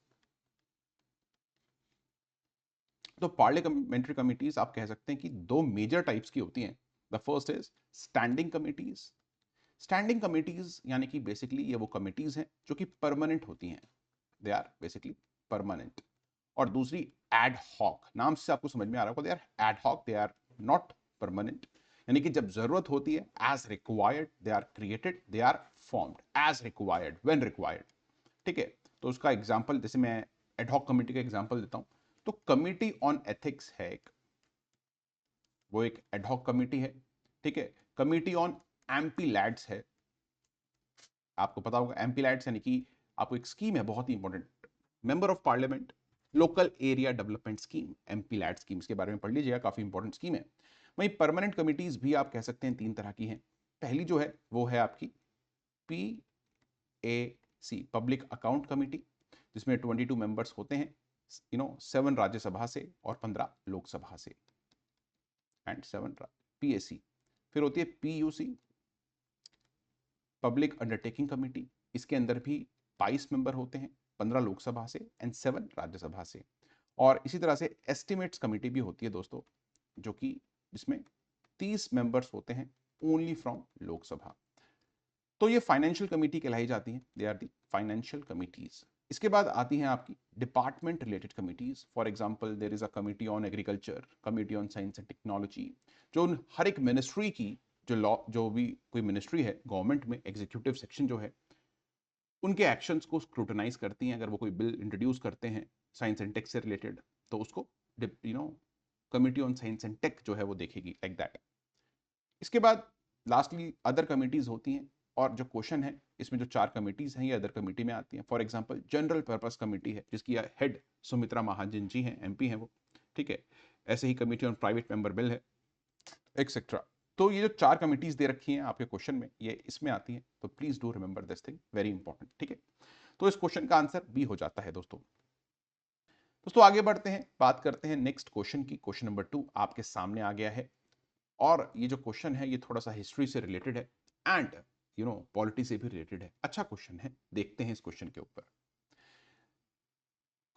तो पार्लियामेंट्री कमिटीज आप कह सकते हैं कि 2 मेजर टाइप्स की होती हैं। The first is standing committees. Standing committees यानी कि बेसिकली ये वो कमिटीज हैं जो कि परमानेंट होती हैं, दे आर बेसिकली परमानेंट। और दूसरी एड हॉक, नाम से आपको समझ में आ रहा होगा, they are ad hoc, they are not permanent, यानी कि जब जरूरत होती है as required they are created, they are formed as required when required. ठीक है, तो उसका एग्जांपल जैसे मैं एड हॉक कमेटी का एग्जांपल देता हूं, तो कमिटी ऑन एथिक्स है एक, वो एक एड हॉक कमिटी है। ठीक है, कमिटी ऑन एमपी लैड्स है, आपको पता होगा एमपी लैड्स यानी कि आपको एक स्कीम है बहुत ही important, member of parliament local area development scheme, MP LAD scheme, इसके बारे में पढ़ लीजिएगा, काफी इंपॉर्टेंट स्कीम है। वहीं परमानेंट कमिटीज भी आप कह सकते हैं 3 तरह की हैं। पहली जो है वो है आपकी PAC, पब्लिक अकाउंट कमिटी, जिसमें 22 मेंबर्स होते हैं, 7 राज्यसभा से और 15 लोकसभा से, एंड 7 PAC। फिर होती है PUC, पब्लिक अंडरटेकिंग कमिटी, इसके अंदर भी 22 मेंबर होते हैं, 15 लोकसभा से एंड 7 राज्यसभा से। और इसी तरह से एस्टिमेट्स कमिटी भी होती है दोस्तों, जो कि जिसमें 30 मेंबर्स होते हैं ओनली फ्रॉम लोकसभा। तो ये फाइनेंशियल कमिटी कहलाई जाती हैं, they are the financial committees. इसके बाद आती हैं आपकी department related committees. For example there is a committee on agriculture, committee on science and technology, जो हर एक मिनिस्ट्री की जो लॉ, जो भी कोई मिनिस्ट्री है गवर्नमेंट में, एग्जीक्यूटिव सेक्शन जो है, उनके एक्शंस को स्क्रूटनाइज करती हैं। अगर वो कोई बिल इंट्रोड्यूस करते हैं साइंस एंड टेक से रिलेटेड, तो उसको committee on science and tech जो है वो देखेगी, लाइक दैट। इसके बाद लास्टली अदर कमिटीज होती हैं, और जो क्वेश्चन है इसमें जो 4 कमिटीज हैं ये अदर कमिटी में आती हैं। For example general purpose committee है, जिसकी हेड सुमित्रा महाजन जी हैं, MP हैं वो। ठीक है, ऐसे ही committee on private member bill है, एक्सेट्रा। तो ये जो 4 कमिटीज दे रखी हैं आपके क्वेश्चन में, ये इसमें आती हैं, तो please do remember this thing, very important. ठीक है, तो इस क्वेश्चन का आंसर बी हो जाता है दोस्तों। दोस्तों आगे बढ़ते हैं, बात करते हैं नेक्स्ट क्वेश्चन की। क्वेश्चन नंबर 2 आपके सामने आ गया है, और ये जो क्वेश्चन है ये थोड़ा सा हिस्ट्री से रिलेटेड है एंड पॉलिटी से भी रिलेटेड है। अच्छा क्वेश्चन है, देखते हैं इस क्वेश्चन के ऊपर।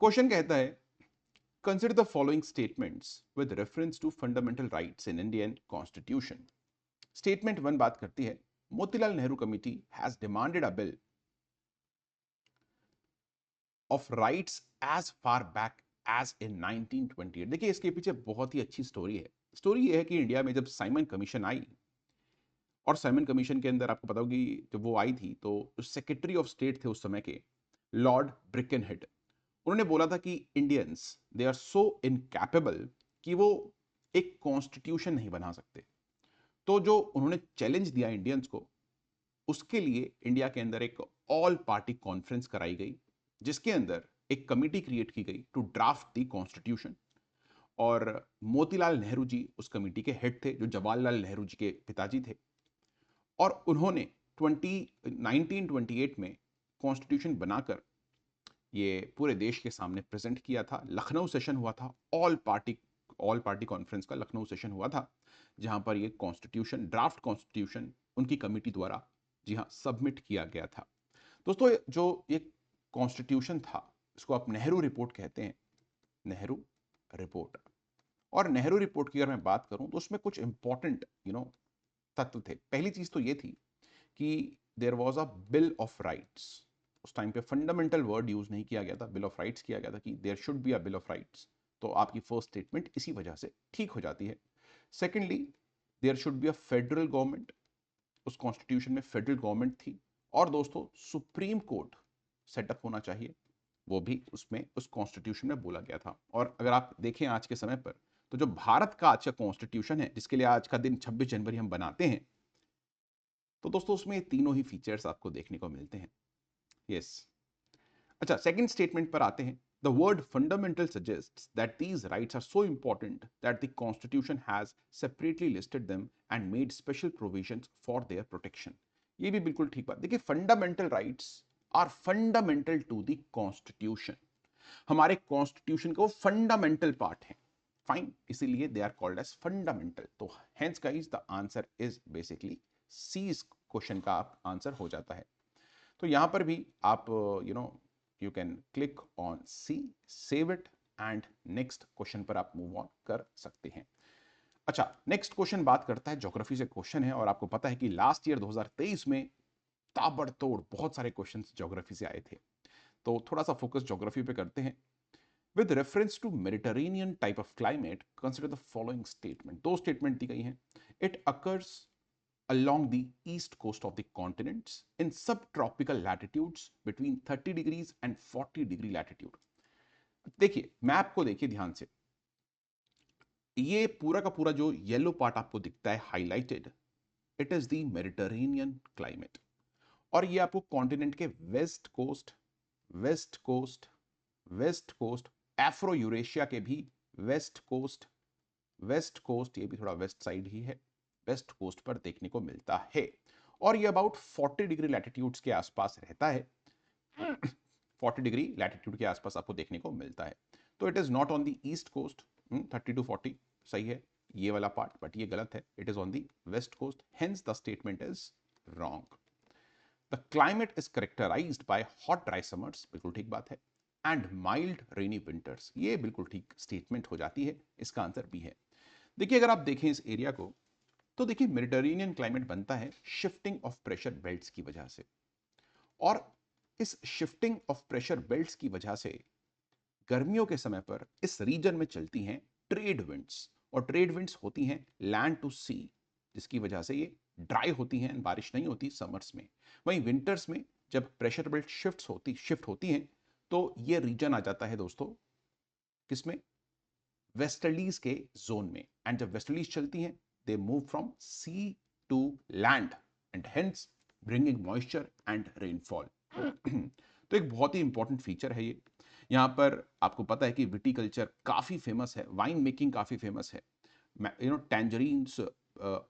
क्वेश्चन कहता है, consider the following statements with reference to fundamental rights in Indian constitution. Statement 1 बात करती है, Motilal Nehru committee has demanded a bill of rights as far back as in 1928। देखिए इसके पीछे बहुत ही अच्छी स्टोरी है। स्टोरी ये है कि इंडिया में जब साइमन कमीशन आई, और साइमन कमीशन के अंदर आपको पता होगी जब वो आई थी तो सेक्रेटरी ऑफ स्टेट थे उस समय के, लॉर्ड ब्रिकनहेड। उन्होंने बोला था कि Indians they are so incapable कि वो एक कॉन्स्टिट्यूशन नहीं बना सकते। तो जो उन्होंने चैलेंज दिया इंडियंस को, उसके लिए इंडिया के अंदर एक ऑल पार्टी कॉन्फ्रेंस कराई गई, जिसके अंदर एक कमिटी क्रिएट की गई टू ड्राफ्ट दी कॉन्स्टिट्यूशन। और मोतीलाल नेहरू जी उस कमिटी के हेड थे, जो जवाहरलाल नेहरू जी के पिताजी थे। और उन्होंने 1928 में कॉन्स्टिट्यूशन बनाकर ये पूरे देश के सामने प्रेजेंट किया था। लखनऊ सेशन हुआ था, ऑल पार्टी कॉन्फ्रेंस का लखनऊ सेशन हुआ था, जहां पर ये कॉन्स्टिट्यूशन, ड्राफ्ट कॉन्स्टिट्यूशन उनकी कमिटी द्वारा, जी हाँ, सबमिट किया गया था। दोस्तों जो ये कॉन्स्टिट्यूशन था, इसको आप नेहरू रिपोर्ट कहते हैं, नेहरू रिपोर्ट। और नेहरू रिपोर्ट की अगर मैं बात करूं तो उसमें कुछ इंपॉर्टेंट तत्व थे। पहली चीज तो ये थी कि there was a bill of rights. उस टाइम पे फंडामेंटल वर्ड यूज नहीं किया गया था, बिल ऑफ राइट्स किया गया था कि there should be a bill of rights. तो आपकी फर्स्ट स्टेटमेंट इसी वजह से ठीक हो जाती है। Secondly, there should be a federal government. उस कॉन्स्टिट्यूशन में फेडरल गवर्नमेंट थी। और दोस्तों सुप्रीम कोर्ट सेटअप होना चाहिए, वो भी उसमें उस कॉन्स्टिट्यूशन में बोला गया था। और अगर आप देखें आज के समय पर, तो जो भारत का आज का कॉन्स्टिट्यूशन है, जिसके लिए आज का दिन 26 जनवरी हम बनाते हैं, तो दोस्तों उसमें ये तीनों ही फीचर्स आपको देखने को मिलते हैं। यस। अच्छा, सेकंड स्टेटमेंट पर आते हैं। The word fundamental suggests that these rights are so important that the Constitution has separately listed them and made special provisions for their protection. ये भी बिल्कुल ठीक बात। देखिए, fundamental rights are fundamental to the constitution. हमारे constitution का वो fundamental part है। फाइन, इसीलिए they are called as fundamental. तो hence guys the answer is basically C. इस क्वेश्चन का आंसर हो जाता है। तो यहां पर भी आप you can click on C, save it, and next question पर आप मूव ऑन कर सकते हैं। अच्छा, नेक्स्ट क्वेश्चन बात करता है ज्योग्राफी से क्वेश्चन है। और आपको पता है कि लास्ट ईयर 2023 में ताबड़तोड़ बहुत सारे क्वेश्चन ज्योग्राफी से आए थे। तो थोड़ा सा फोकस ज्योग्राफी पे करते हैं। With reference to Mediterranean type of climate consider the following statement. दो स्टेटमेंट दी गई हैं। It occurs along the east coast of the continents in subtropical latitudes between 30 degrees and 40 degree latitude। देखिए map को देखिए ध्यान से। ये पूरा का पूरा जो येलो पार्ट आपको दिखता है highlighted, it is the Mediterranean climate. और ये आपको कॉन्टिनेंट के west coast, west coast, west coast, Afro Eurasia के भी वेस्ट कोस्ट, वेस्ट कोस्ट, ये भी थोड़ा वेस्ट साइड ही है, वेस्ट कोस्ट पर देखने को मिलता है। और ये अबाउट 40 डिग्री लैटिट्यूड्स के आसपास रहता है। 40 डिग्री लैटिट्यूड के आसपास आपको देखने को मिलता है। तो it is not on the east coast. 30 to 40 सही है ये वाला पार्ट, बट ये गलत है। It is on the west coast, hence the statement is wrong. The climate is characterised by hot dry summers, बिल्कुल ठीक बात है, एंड माइल्ड रेनी विंटर्स, ये बिल्कुल ठीक स्टेटमेंट हो जाती है। इसका आंसर भी है। देखिए अगर आप देखें इस एरिया को, तो देखिए मेडिटेरेनियन क्लाइमेट बनता है शिफ्टिंग ऑफ प्रेशर बेल्ट्स की वजह से। और इस शिफ्टिंग ऑफ प्रेशर बेल्ट्स की वजह से गर्मियों के समय पर इस रीजन में चलती हैं ट्रेड विंड्स। और ट्रेड विंड्स होती हैं लैंड टू सी, जिसकी वजह से ये ड्राई होती हैं, बारिश नहीं होती समर्स में। वहीं विंटर्स में जब प्रेशर बेल्ट शिफ्ट होती हैं, तो ये रीजन आ जाता है दोस्तों किसमें, वेस्टर्लीज के जोन में। एंड जब वेस्टर्लीज चलती हैं, they move from sea to land and hence bringing moisture and rainfall। तो एक बहुत ही इंपॉर्टेंट फीचर है ये। यहाँ पर आपको पता है कि विटीकल्चर काफी फेमस है, वाइन मेकिंग काफी फेमस है, टैंजरीन्स,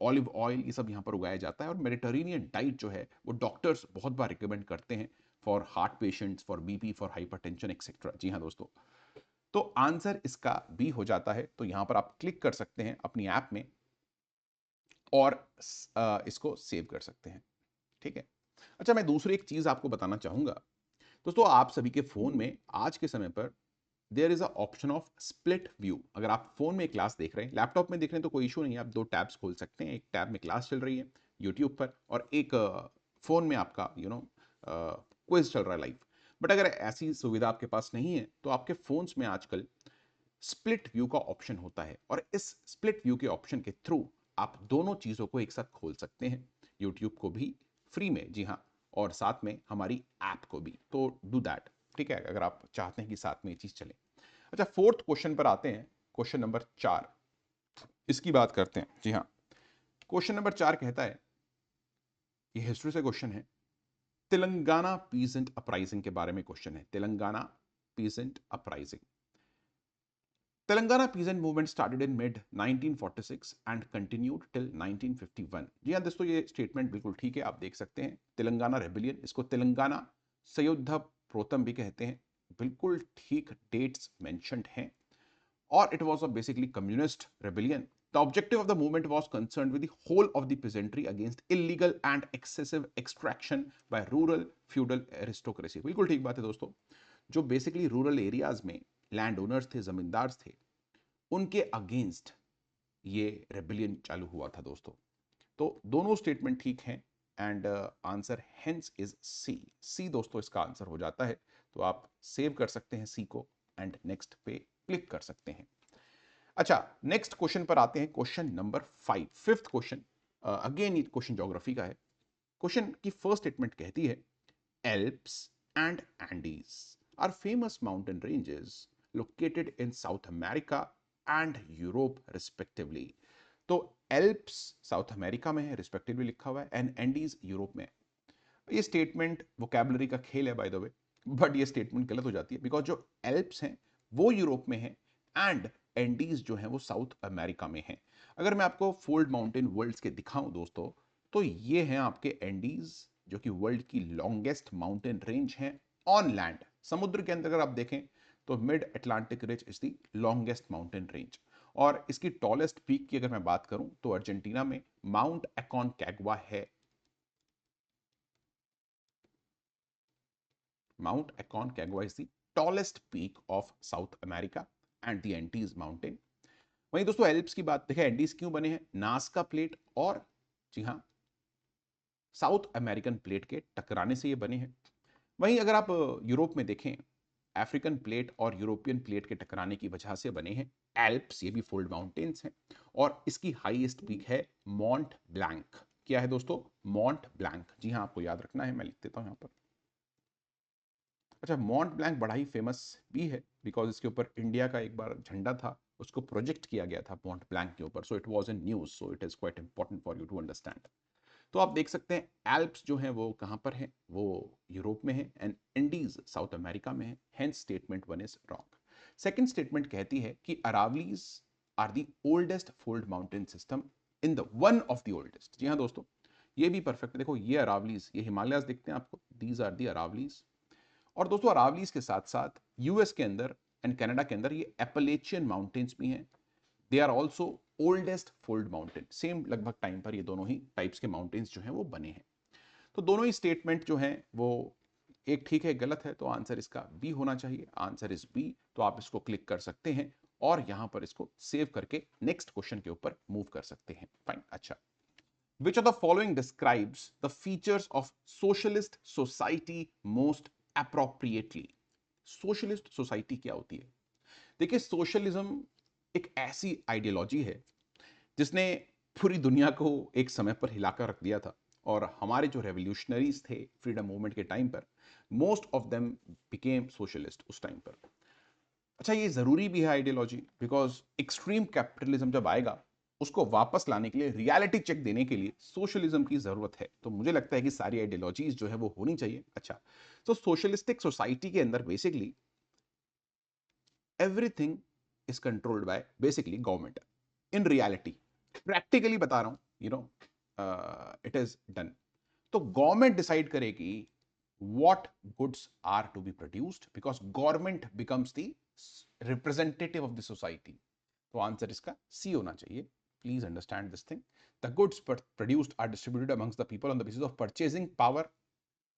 ऑलिव ऑयल, ये सब यहाँ पर उगाया जाता है। और मेडिटेरेनियन डाइट जो है वो डॉक्टर्स बहुत बार रिकमेंड करते हैं for heart patients, for BP, for hypertension etcetera. जी हाँ दोस्तों, तो आंसर इसका बी हो जाता है। तो यहाँ पर आप क्लिक कर सकते हैं अपनी ऐप में और इसको सेव कर सकते हैं। ठीक है। अच्छा, मैं दूसरी एक चीज आपको बताना चाहूंगा दोस्तों। आप सभी के फोन में आज के समय पर there is a option of split view. अगर आप फोन में क्लास देख रहे हैं, लैपटॉप में देख रहे हैं, तो कोई इशू नहीं है, आप दो टैब्स खोल सकते हैं। एक टैब में क्लास चल रही है यूट्यूब पर, और एक फोन में आपका क्विज चल रहा है लाइव। बट अगर ऐसी सुविधा आपके पास नहीं है तो आपके फोन्स में आजकल स्प्लिट व्यू का ऑप्शन होता है, और इस स्प्लिट व्यू के ऑप्शन के थ्रू आप दोनों चीजों को एक साथ खोल सकते हैं, यूट्यूब को भी फ्री में, जी हाँ, और साथ में हमारी ऐप को भी। तो डू दैट, ठीक है, अगर आप चाहते हैं कि साथ में ये चीज चले। अच्छा, फोर्थ क्वेश्चन पर आते हैं, क्वेश्चन नंबर 4, इसकी बात करते हैं। जी हाँ, क्वेश्चन नंबर 4 कहता है, ये हिस्ट्री से क्वेश्चन है, तेलंगाना पीसेंट अपराइजिंग के बारे में क्वेश्चन है। Telangana pheasant uprising. Telangana peasant movement started in mid 1946 and continued till 1951। जी हाँ दोस्तों, ये स्टेटमेंट बिल्कुल ठीक है, आप देख सकते हैं तेलंगाना रेबिलियन, इसको तेलंगाना सयुद्ध प्रोतम भी कहते हैं, बिल्कुल ठीक डेट्स मेंशन्ड हैं, और it was a basically communist rebellion. The objective of the movement was concerned with the whole of the peasantry against illegal and excessive extraction by rural feudal aristocracy। बिल्कुल ठीक बात है दोस्तों, जो बेसिकली रूरल एरियाज में land owners थे, जमींदार थे, उनके अगेंस्ट ये रेबिलियन चालू हुआ था दोस्तों। तो दोनों स्टेटमेंट ठीक हैं, and answer hence is C. C दोस्तों इसका आंसर हो जाता है, तो आप सेव कर सकते हैं सी को एंड नेक्स्ट पे क्लिक कर सकते हैं। अच्छा, नेक्स्ट क्वेश्चन पर आते हैं, question number 5, fifth question. Again ये क्वेश्चन ज्योग्राफी का है। क्वेश्चन की फर्स्ट स्टेटमेंट कहती है, Alps and Andes are famous mountain ranges located in South America and Europe respectively. तो एल्प्स साउथ अमेरिका में है, रिस्पेक्टिवली लिखा हुआ है, एंड एंडीज यूरोप में है। ये स्टेटमेंट वोकैबुलरी का खेल है बाय द वे, बट ये स्टेटमेंट गलत हो जाती है, बिकॉज जो एल्प्स हैं वो यूरोप में है, एंड एंडीज जो है वो साउथ अमेरिका में है। अगर मैं आपको फोल्ड माउंटेन वर्ल्ड्स के दिखाऊं दोस्तों, तो ये हैं आपके एंडीज, जो कि वर्ल्ड की लॉन्गेस्ट माउंटेन रेंज है ऑन लैंड। समुद्र के अंदर अगर आप देखें तो mid Atlantic ridge is the longest mountain range, और इसकी टॉलेस्ट पीक की अगर मैं बात करूं तो अर्जेंटीना में माउंट अकॉनकाग्वा है। Mount Aconcagua is the tallest peak of South America and the Andes Mountain। वहीं दोस्तों एल्प्स की बात देखें, एंडीज क्यों बने हैं, नास्का प्लेट और, जी हाँ, साउथ अमेरिकन प्लेट के टकराने से ये बने हैं। वहीं अगर आप यूरोप में देखें, अफ्रीकन प्लेट और यूरोपियन प्लेट के टकराने की वजह से बने हैं एल्प्स, ये भी फोल्ड माउंटेन्स हैं, और इसकी हाईएस्ट पीक है मॉन्ट ब्लैंक। क्या है दोस्तों, मॉन्ट ब्लैंक, जी हाँ, आपको याद रखना है, मैं लिख देता हूं यहां पर। अच्छा, मॉन्ट ब्लैंक बड़ा ही फेमस भी है, बिकॉज इसके ऊपर इंडिया का एक बार झंडा था, उसको प्रोजेक्ट किया गया था मॉन्ट ब्लैंक के ऊपर, so it was in news, so it is quite important for you to understand. तो आप देख सकते हैं एल्प्स जो हैं वो कहाँ पर हैं, वो यूरोप में है, एंड एंडीज साउथ अमेरिका में है, hence statement one is wrong. Second statement कहती है कि Aravallis are the oldest fold mountain system in the one of the oldest. जी हाँ दोस्तों, ये भी परफेक्ट, देखो ये अरावलीज, ये हिमालयाज दिखते हैं आपको, दीज आर दी अरावलीज। और दोस्तों अरावलीज के साथ साथ यूएस के अंदर एंड कनाडा के अंदर ये एपलेचियन माउंटेन्स भी हैं, they are also oldest fold mountain. Same लगभग टाइम पर ये दोनों ही टाइप्स के माउंटेन्स जो हैं वो बने हैं। तो दोनों ही स्टेटमेंट जो हैं वो एक ठीक है, गलत है, तो आंसर इसका बी होना चाहिए, आंसर इज बी। तो आप इसको क्लिक कर सकते हैं और यहां पर इसको सेव करके नेक्स्ट क्वेश्चन के ऊपर मूव कर सकते हैं। फाइन। अच्छा, which of the following describes the features of socialist society most appropriately? Socialist society क्या होती है? देखिए, सोशलिज्म एक ऐसी आइडियोलॉजी है जिसने पूरी दुनिया को एक समय पर हिलाकर रख दिया था, और हमारे जो रेवोल्यूशनरीज थे फ्रीडम मूवमेंट के टाइम पर, most of them became socialist उस टाइम पर। अच्छा, ये जरूरी भी है आइडियोलॉजी, बिकॉज एक्सट्रीम कैपिटलिज्म जब आएगा, उसको वापस लाने के लिए, रियलिटी चेक देने के लिए सोशलिज्म की जरूरत है। तो मुझे लगता है कि सारी आइडियोलॉजीज जो है वो होनी चाहिए। अच्छा, तो सोशलिस्टिक सोसाइटी के अंदर basically everything is controlled by basically government. In reality, practically बता रहा हूं, you know, it is done. तो गवर्नमेंट डिसाइड करेगी what goods are to be produced, because government becomes the representative of the society। तो answer इसका C होना चाहिए। Please understand this thing, the goods produced are distributed amongst the people on the basis of purchasing power.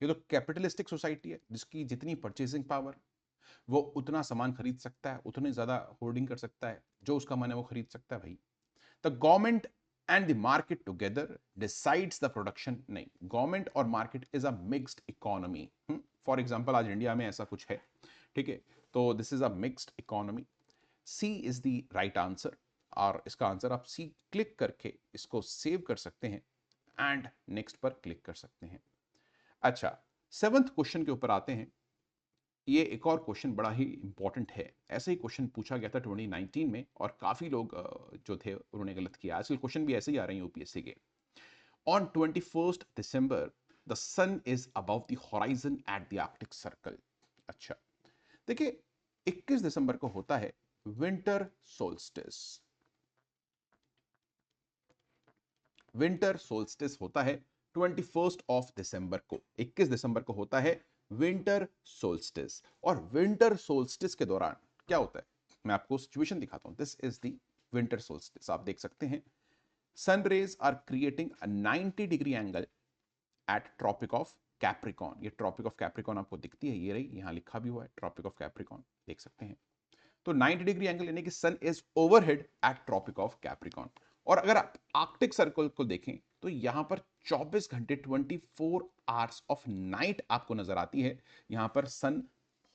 ये तो capitalistic society है, जिसकी जितनी purchasing power, वो उतना सामान खरीद सकता है, उतने ज्यादा होर्डिंग कर सकता है, जो उसका मन है वो खरीद सकता है भाई। The government and the market together decides the production. नहीं, गवर्नमेंट और market is a mixed economy. For example आज इंडिया में ऐसा कुछ है, ठीक है, तो this is a mixed economy. C is the right answer, और इसका आंसर आप सी क्लिक करके इसको सेव कर सकते हैं एंड नेक्स्ट पर क्लिक कर सकते हैं। अच्छा, 7th क्वेश्चन के ऊपर आते हैं। ये एक और क्वेश्चन बड़ा ही इंपॉर्टेंट है। ऐसे ही क्वेश्चन पूछा गया था 2019 में, और काफी लोग जो थे उन्होंने गलत किया। आजकल क्वेश्चन भी ऐसे ही आ रहे हैं यूपीएससी के। On 21st December the sun is above the horizon at the Arctic circle. अच्छा, देखिए 21 दिसंबर को होता है विंटर सोल्स्टिस। विंटर सोल्स्टिस होता है 21 दिसंबर को। 21 दिसंबर को होता है विंटर सोल्स्टिस। और विंटर सोल्स्टिस के दौरान क्या होता है, मैं आपको सिचुएशन दिखाता हूं। This is the winter solstice. आप देख सकते हैं sun rays are creating a 90 degree angle at tropic of Capricorn. ये ट्रॉपिक ऑफ कैप्रिकॉन आपको दिखती है, ये रही, यहां लिखा भी हुआ है ट्रॉपिक ऑफ कैप्रिकॉन, देख सकते हैं। तो 90 डिग्री एंगल यानी कि sun is overhead at tropic of Capricorn. और अगर आप आर्कटिक सर्कल को देखें तो यहां पर 24 घंटे 24 आवर्स ऑफ नाइट आपको नजर आती है। यहां पर सन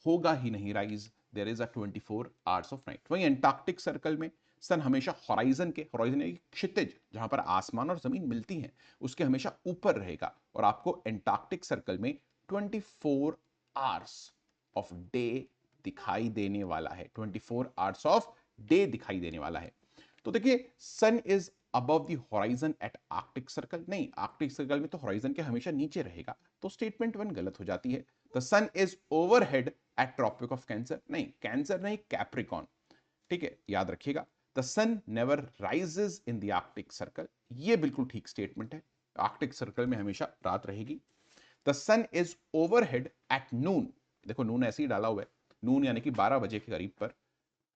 होगा ही नहीं rise, there is a 24 hours of night. वहीं एंटार्क्टिक सर्कल में सन हमेशा होराइजन के, होराइजन यानी क्षितिज जहां पर आसमान और जमीन मिलती हैं उसके हमेशा ऊपर रहेगा, और आपको एंटार्क्टिक सर्कल में 24 आवर्स ऑफ डे दिखाई देने वाला है। 24 आवर्स ऑफ डे दिखाई देने वाला है। तो देखिए sun is above the horizon at Arctic Circle. नहीं, आर्कटिक सर्कल में तो होराइजन के हमेशा नीचे रहेगा, तो स्टेटमेंट 1 गलत हो जाती है। The sun is overhead at tropic of cancer. नहीं, कैंसर नहीं, कैप्रिकॉन, ठीक है, याद रखिएगा। The sun never rises in the Arctic circle, ये बिल्कुल ठीक स्टेटमेंट है। आर्कटिक सर्कल में हमेशा रात रहेगी। The sun is overhead at noon. देखो नून ऐसे ही डाला हुआ है, नून यानी कि 12 बजे के करीब पर,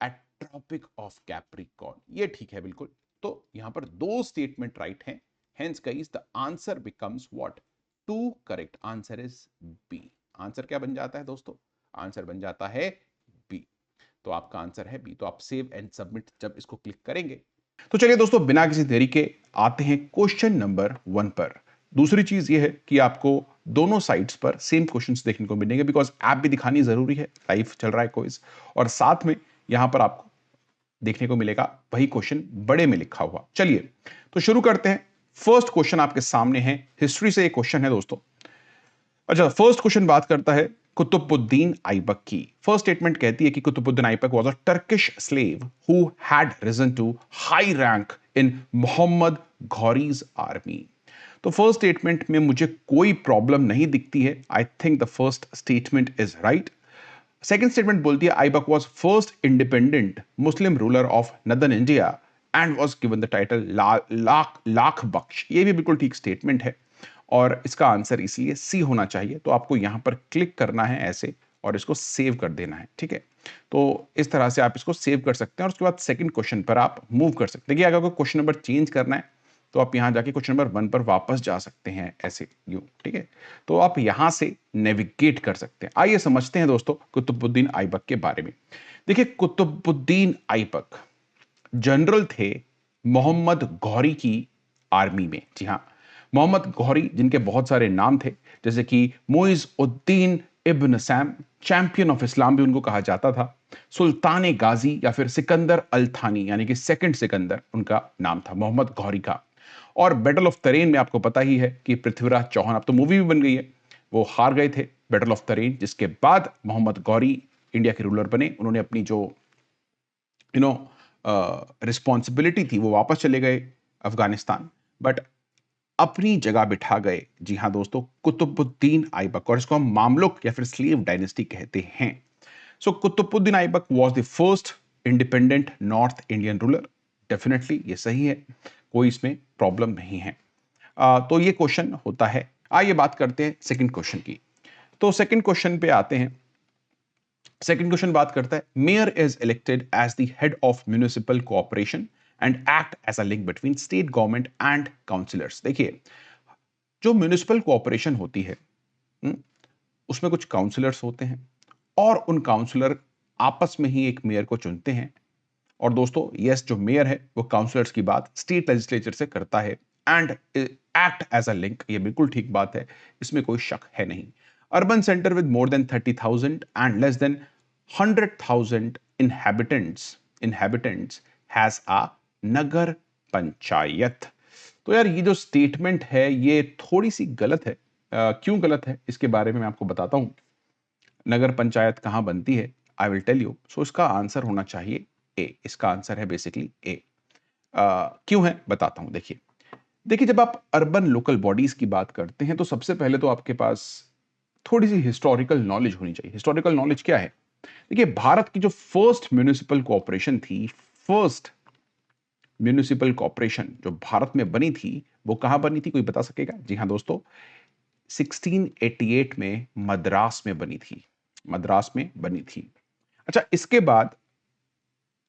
एट ट्रॉपिक ऑफ कैप्रिकॉन, ये ठीक है बिल्कुल। तो यहां पर दो स्टेटमेंट राइट हैं, hence guys the answer becomes what, 2 correct. Answer is B. Answer क्या बन जाता है दोस्तों, आंसर बन जाता है बी। तो आपका आंसर है बी। तो आप सेव एंड सबमिट जब इसको क्लिक करेंगे, तो चलिए दोस्तों बिना किसी देरी के आते हैं क्वेश्चन नंबर 1 पर। दूसरी चीज ये है कि आपको दोनों साइड्स पर सेम क्वेश्चंस देखने को मिलेंगे, बिकॉज ऐप भी दिखानी जरूरी है, लाइव चल रहा है क्विज, और साथ में यहां पर आपको देखने को मिलेगा वही क्वेश्चन बड़े में लिखा हुआ। चलिए तो शुरू करते हैं। फर्स्ट क्वेश्चन आपके सामने है, हिस्ट्री से एक क्वेश्चन है दोस्तों। अच्छा, फर्स्ट क्वेश्चन बात करता है कुतुबुद्दीन ऐबक की। फर्स्ट स्टेटमेंट कहती है कि Qutubuddin Aibak was a Turkish slave who had risen to high rank in Mohammad Ghori's army. तो फर्स्ट स्टेटमेंट में मुझे कोई प्रॉब्लम नहीं दिखती है। I think the first statement is right. Second statement बोलती है Aibak was first independent Muslim ruler of northern India and was given the title Lakh Bakhsh. ये भी बिल्कुल ठीक स्टेटमेंट है, और इसका आंसर इसलिए सी होना चाहिए। तो आपको यहां पर क्लिक करना है ऐसे, और इसको सेव कर देना है, ठीक है। तो इस तरह से आप इसको सेव कर सकते हैं, और उसके बाद सेकंड क्वेश्चन पर आप मूव कर सकते हैं। देखिए अगर कोई क्वेश्चन नंबर चेंज करना है तो आप यहां जाके क्वेश्चन नंबर 1 पर वापस जा सकते हैं, ऐसे यूं, ठीक है। तो आप यहां से नेविगेट कर सकते हैं। आइए समझते हैं दोस्तों कुतुबुद्दीन ऐबक के बारे में। देखिए कुतुबुद्दीन ऐबक जनरल थे मोहम्मद घौरी की आर्मी में। जी हां, मोहम्मद घौरी जिनके बहुत सारे नाम थे, जैसे कि मुइज उद्दीन इब्न सैम, चैंपियन ऑफ इस्लाम भी उनको कहा जाता था, सुल्तान गाजी या फिर सिकंदर अल थानी यानी कि सेकंड सिकंदर उनका नाम था मोहम्मद घौरी का। और बैटल ऑफ तरेन में आपको पता ही है कि पृथ्वीराज चौहान, अब तो मूवी भी बन गई है, वो हार गए थे बैटल ऑफ तरेन, जिसके बाद मोहम्मद घौरी इंडिया के रूलर बने। उन्होंने अपनी जो यू नो रिस्पॉन्सिबिलिटी थी वो वापस चले गए अफगानिस्तान, बट अपनी जगह बिठा गए, जी हां दोस्तों, कुतुबुद्दीन ऐबक, और इसको हम मामलुक या फिर स्लेव डायनेस्टी कहते हैं। So Qutubuddin Aibak was the first independent North Indian ruler. Definitely ये सही है, कोई इसमें प्रॉब्लम नहीं है। तो ये क्वेश्चन होता है। आइए बात करते हैं सेकंड क्वेश्चन की। तो सेकंड क्वेश्चन पे आते हैं। सेकंड क्वेश्चन बात करता है mayor is elected as the head of municipal cooperation and act as a link between state government and councillors. देखिए जो म्युनिसिपल कोऑपरेशन होती है, हम्म, उसमें कुछ काउंसिलर्स होते हैं, और उन काउंसिलर आपस में ही एक मेयर को चुनते हैं, और दोस्तों यस, जो मेयर है वो काउंसलर्स की बात स्टेट लेजिस्लेचर से करता है and act as a link, ये बिल्कुल ठीक बात है, इसमें कोई शक है नहीं। Urban centre with more than 30,000 and less than 100,000 inhabitants has a नगर पंचायत। तो यार ये जो स्टेटमेंट है ये थोड़ी सी गलत है। क्यों गलत है इसके बारे में मैं आपको बताता हूं। नगर पंचायत कहां बनती है, आई विल टेल यू। सो इसका आंसर होना चाहिए ए। इसका आंसर है बेसिकली ए। क्यों है बताता हूं। देखिए देखिए, जब आप अर्बन लोकल बॉडीज की बात करते हैं तो सबसे पहले तो आपके पास थोड़ी सी हिस्टोरिकल नॉलेज होनी चाहिए। हिस्टोरिकल नॉलेज क्या है? देखिए, भारत की जो फर्स्ट म्यूनिसिपल कॉर्पोरेशन थी, फर्स्ट म्यूनिसिपल कॉर्पोरेशन जो भारत में बनी थी, वो कहां बनी थी, कोई बता सकेगा? जी हां दोस्तों, 1688 में मद्रास में बनी थी। मद्रास में बनी थी। अच्छा, इसके बाद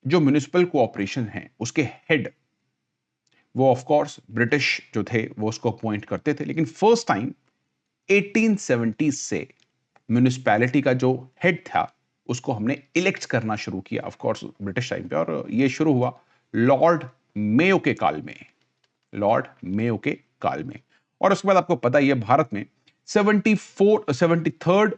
जो म्यूनिसिपल कोऑपरेशन है उसके हेड वो ऑफ कोर्स ब्रिटिश जो थे वो उसको अपॉइंट करते थे, लेकिन फर्स्ट टाइम 1870 से म्यूनिसिपैलिटी का जो हेड था उसको हमने इलेक्ट करना शुरू किया, ऑफ कोर्स ब्रिटिश टाइम पे, और ये शुरू हुआ लॉर्ड मेयो के काल में। लॉर्ड मेयो के काल में। और उसके बाद आपको पता ही है भारत में 73rd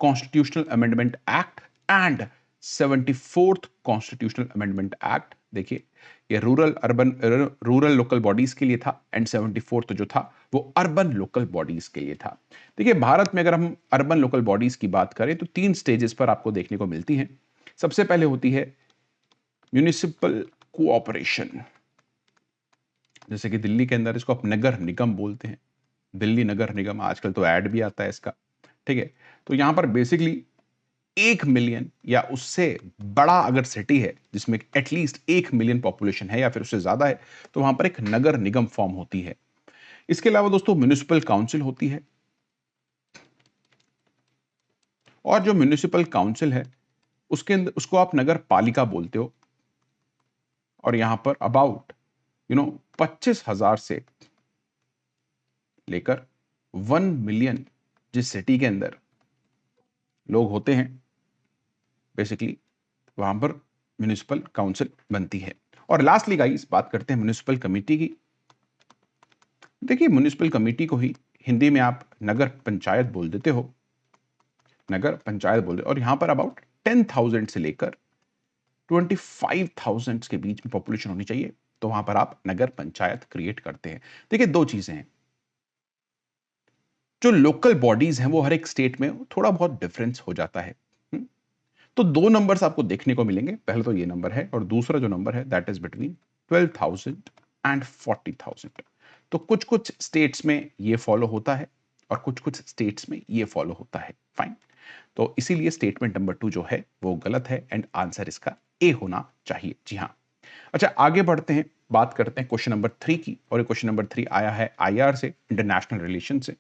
constitutional amendment act and 74th constitutional amendment act. देखिए, ये रूरल लोकल बॉडीज के लिए था एंड 74th जो था वो अर्बन लोकल बॉडीज के लिए था। देखिए, भारत में अगर हम अर्बन लोकल बॉडीज की बात करें तो 3 स्टेजेस पर आपको देखने को मिलती हैं। सबसे पहले होती है म्यूनिसिपल कोऑपरेशन, जैसे कि दिल्ली के अंदर इसको आप नगर निगम बोलते हैं, दिल्ली नगर निगम, आजकल तो ऐड भी आता है इसका, ठीक है। तो यहां पर बेसिकली 1 मिलियन या उससे बड़ा अगर सिटी है जिसमें एटलीस्ट 1 मिलियन पॉपुलेशन है या फिर उससे ज्यादा है, तो वहां पर एक नगर निगम फॉर्म होती है। इसके अलावा दोस्तों म्युनिसिपल काउंसिल होती है, और जो म्युनिसिपल काउंसिल है उसके अंदर उसको आप नगर पालिका बोलते हो। और यहां पर अबाउट 25,000 से लेकर 1 मिलियन जिस सिटी के अंदर लोग होते हैं, बेसिकली वहां पर म्युनिसिपल काउंसिल बनती है। और लास्टली गाइस बात करते हैं म्युनिसिपल कमेटी की। देखिए, म्युनिसिपल कमेटी को ही हिंदी में आप नगर पंचायत बोल देते हो, नगर पंचायत बोल देते, और यहां पर अबाउट 10,000 से लेकर 25,000 के बीच में पॉपुलेशन होनी चाहिए, तो वहां पर आप नगर पंचायत क्रिएट करते हैं। देखिए, दो चीजें हैं, जो लोकल बॉडीज हैं वो हर एक स्टेट में थोड़ा बहुत डिफरेंस हो जाता है। तो 2 नंबर्स आपको देखने को मिलेंगे, पहले तो ये नंबर है और दूसरा जो नंबर है दैट इज बिटवीन 12,000 एंड 40,000। तो कुछ कुछ स्टेट्स में ये फॉलो होता है और कुछ कुछ स्टेट्स में ये फॉलो होता है। फाइन, तो इसीलिए स्टेटमेंट नंबर 2 जो है वो गलत है एंड आंसर इसका ए होना चाहिए। जी हाँ। अच्छा, आगे बढ़ते हैं, बात करते हैं क्वेश्चन नंबर 3 की, और ये क्वेश्चन नंबर 3 आया है आईआर से, इंटरनेशनल रिलेशन से।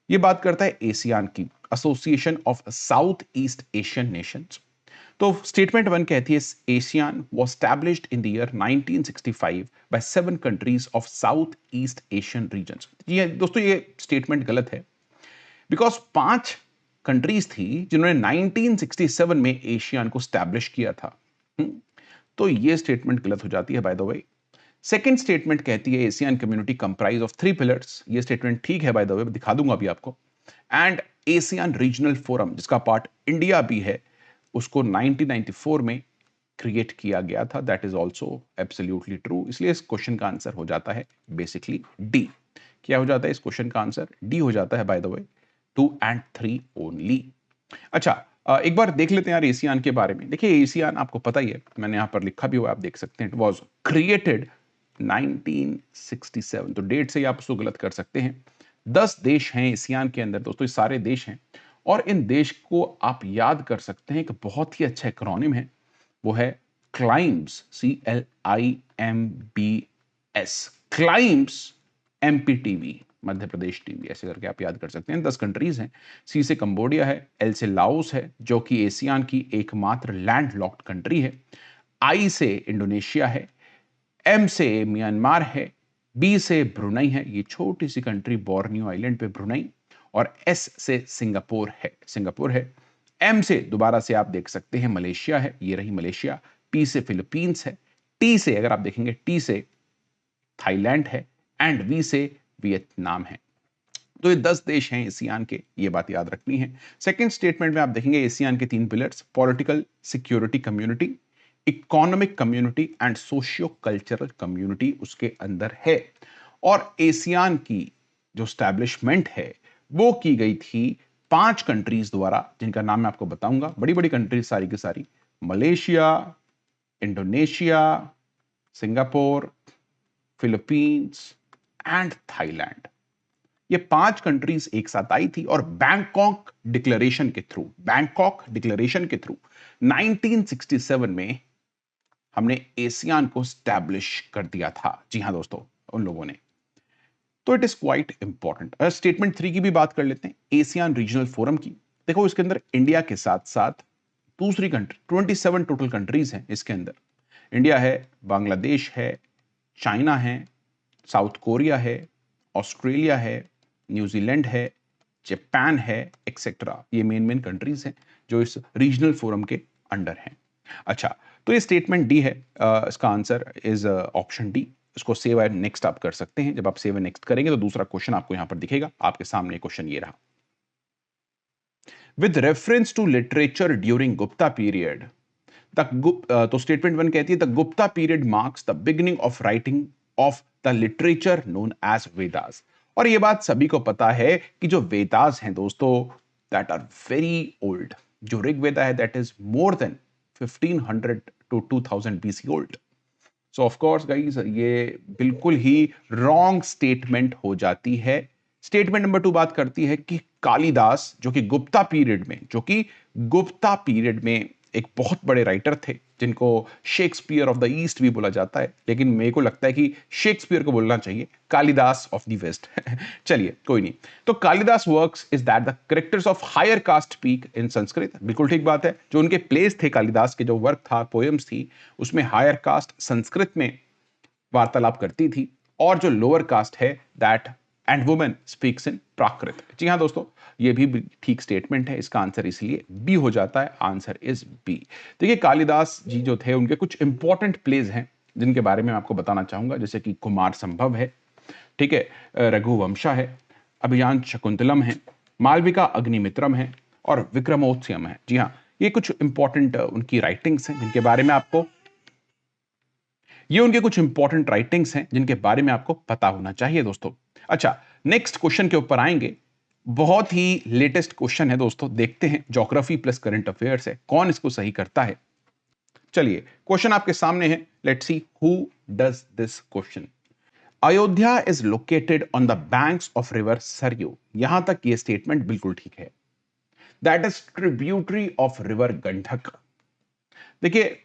ये बात करता है एशियान की, association of South East Asian nations. तो स्टेटमेंट 1 कहती है ASEAN was established in the year 1965 by 7 countries of South East Asian regions. ये दोस्तों ये स्टेटमेंट गलत है, बिकॉज 5 कंट्रीज थी जिन्होंने 1967 में एशियान को स्टैब्लिश किया था। तो ये स्टेटमेंट गलत हो जाती है by the way. Second statement कहती है Asian community comprise of 3 pillars. ये स्टेटमेंट ठीक है बाय द वे, दिखा दूंगा अभी आपको। एंड एशियन रीजनल फोरम, जिसका पार्ट इंडिया भी है, उसको 1994 में क्रिएट किया गया था। That is also absolutely true. इसलिए इस क्वेश्चन का आंसर हो जाता है बेसिकली डी। क्या हो जाता है इस क्वेश्चन का आंसर? डी हो जाता है by the way, 2 and 3 only. अच्छा, एक बार देख लेते हैं यार एशियान के बारे में। देखिए, एशियान आपको पता ही है, मैंने यहां पर लिखा भी हुआ, आप देख सकते हैं, इट वाज क्रिएटेड 1967। तो डेट से ही आप उसको गलत कर सकते हैं। 10 देश हैं एशियान के अंदर दोस्तों, ये सारे देश हैं, और इन देश को आप याद कर सकते हैं कि बहुत ही अच्छा एक्रोनिम है, वो है climbs, CLIMBS, climbs MPTV, Madhya Pradesh TV, ऐसे करके आप याद कर सकते हैं। 10 कंट्रीज हैं। सी से कंबोडिया है, एल से लाओस है जो कि एशियान की एकमात्र लैंड लॉक्ड कंट्री है, आई से इंडोनेशिया है, एम से म्यांमार है, बी से ब्रुनई है, ये छोटी सी कंट्री बोर्नियो आइलैंड पे ब्रुनई, और एस से सिंगापुर है, सिंगापुर है। एम से दोबारा से आप देख सकते हैं मलेशिया है, ये रही मलेशिया। पी से फिलीपींस है, टी से अगर आप देखेंगे टी से थाईलैंड है एंड वी से वियतनाम है। तो ये 10 देश हैं एशियान के, ये बात याद रखनी है। सेकंड स्टेटमेंट में आप देखेंगे एशियान के 3 pillars, political security community, economic community and socio cultural community उसके अंदर है। और एशियान की जो स्टैब्लिशमेंट है वो की गई थी 5 कंट्रीज द्वारा, जिनका नाम मैं आपको बताऊंगा, बड़ी बड़ी कंट्रीज सारी की सारी, Malaysia, Indonesia, Singapore, Philippines and Thailand. ये 5 कंट्रीज एक साथ आई थी और बैंकॉक डिक्लेरेशन के थ्रू 1967 में हमने एशियान को स्टैब्लिश कर दिया था। जी हां दोस्तों, उन लोगों ने। तो it is quite important. Statement 3 की भी बात कर लेते हैं, एशियन रीजनल फोरम की। देखो इसके अंदर इंडिया के साथ साथ दूसरी कंट्री, 27 टोटल कंट्रीज हैं इसके अंदर। इंडिया है, बांग्लादेश है, चाइना है, साउथ कोरिया है, ऑस्ट्रेलिया है, न्यूजीलैंड है, जापान है, एक्सेट्रा। ये मेन कंट्रीज हैं जो इस रीजनल फोरम के अंडर हैं। अच्छा, तो ये स्टेटमेंट डी है, इसका आंसर इज ऑप्शन डी। इसको सेव एंड नेक्स्ट आप कर सकते हैं। जब आप सेव एंड नेक्स्ट करेंगे तो दूसरा क्वेश्चन आपको यहां पर दिखेगा। आपके सामने क्वेश्चन ये रहा, with reference to literature during Gupta period तो स्टेटमेंट 1 कहती है the Gupta period marks the beginning of writing of the literature known as Vedas. और ये बात सभी को पता है कि जो वेदास हैं दोस्तों, दैट आर वेरी ओल्ड। जो ऋग्वेदा है that is more than 1500 to 2000 BC old. So of course guys, ये बिल्कुल ही रॉन्ग स्टेटमेंट हो जाती है। स्टेटमेंट नंबर 2 बात करती है कि कालिदास जो कि गुप्ता पीरियड में एक बहुत बड़े राइटर थे, जिनको शेक्सपियर ऑफ द ईस्ट भी बोला जाता है, लेकिन मेरे को लगता है कि शेक्सपियर को बोलना चाहिए कालिदास ऑफ द वेस्ट। चलिए कोई नहीं। तो Kalidas works is that the characters of higher caste speak in Sanskrit. बिल्कुल ठीक बात है। जो उनके प्लेस थे, कालिदास के जो वर्क था, पोएम्स थी, उसमें हायर कास्ट संस्कृत में वार्तालाप करती थी, और जो लोअर कास्ट है that and women speaks in Prakrit. जी हाँ दोस्तों, ये भी ठीक स्टेटमेंट है। इसका आंसर इसलिए बी हो जाता है। Answer is B. देखिए कालिदास जी जो थे, उनके कुछ इंपॉर्टेंट प्लेज हैं जिनके बारे में आपको बताना चाहूंगा, जैसे कि कुमार संभव है, ठीक है, रघुवंशा है, अभियान शकुंतलम है, मालविका अग्निमित्रम है और विक्रमोत्स्यम है। जी हाँ, ये कुछ इंपॉर्टेंट उनकी राइटिंग्स हैं जिनके बारे में आपको पता होना चाहिए दोस्तों। अच्छा, नेक्स्ट क्वेश्चन के ऊपर आएंगे। बहुत ही लेटेस्ट क्वेश्चन है दोस्तों, देखते हैं। ज्योग्राफी प्लस करंट अफेयर्स है, कौन इसको सही करता है। चलिए क्वेश्चन आपके सामने है, let's see who does this question. Ayodhya is located on the banks of river Saryu. यहां तक ये स्टेटमेंट बिल्कुल ठीक है। That is tributary of river Gandak. देखिए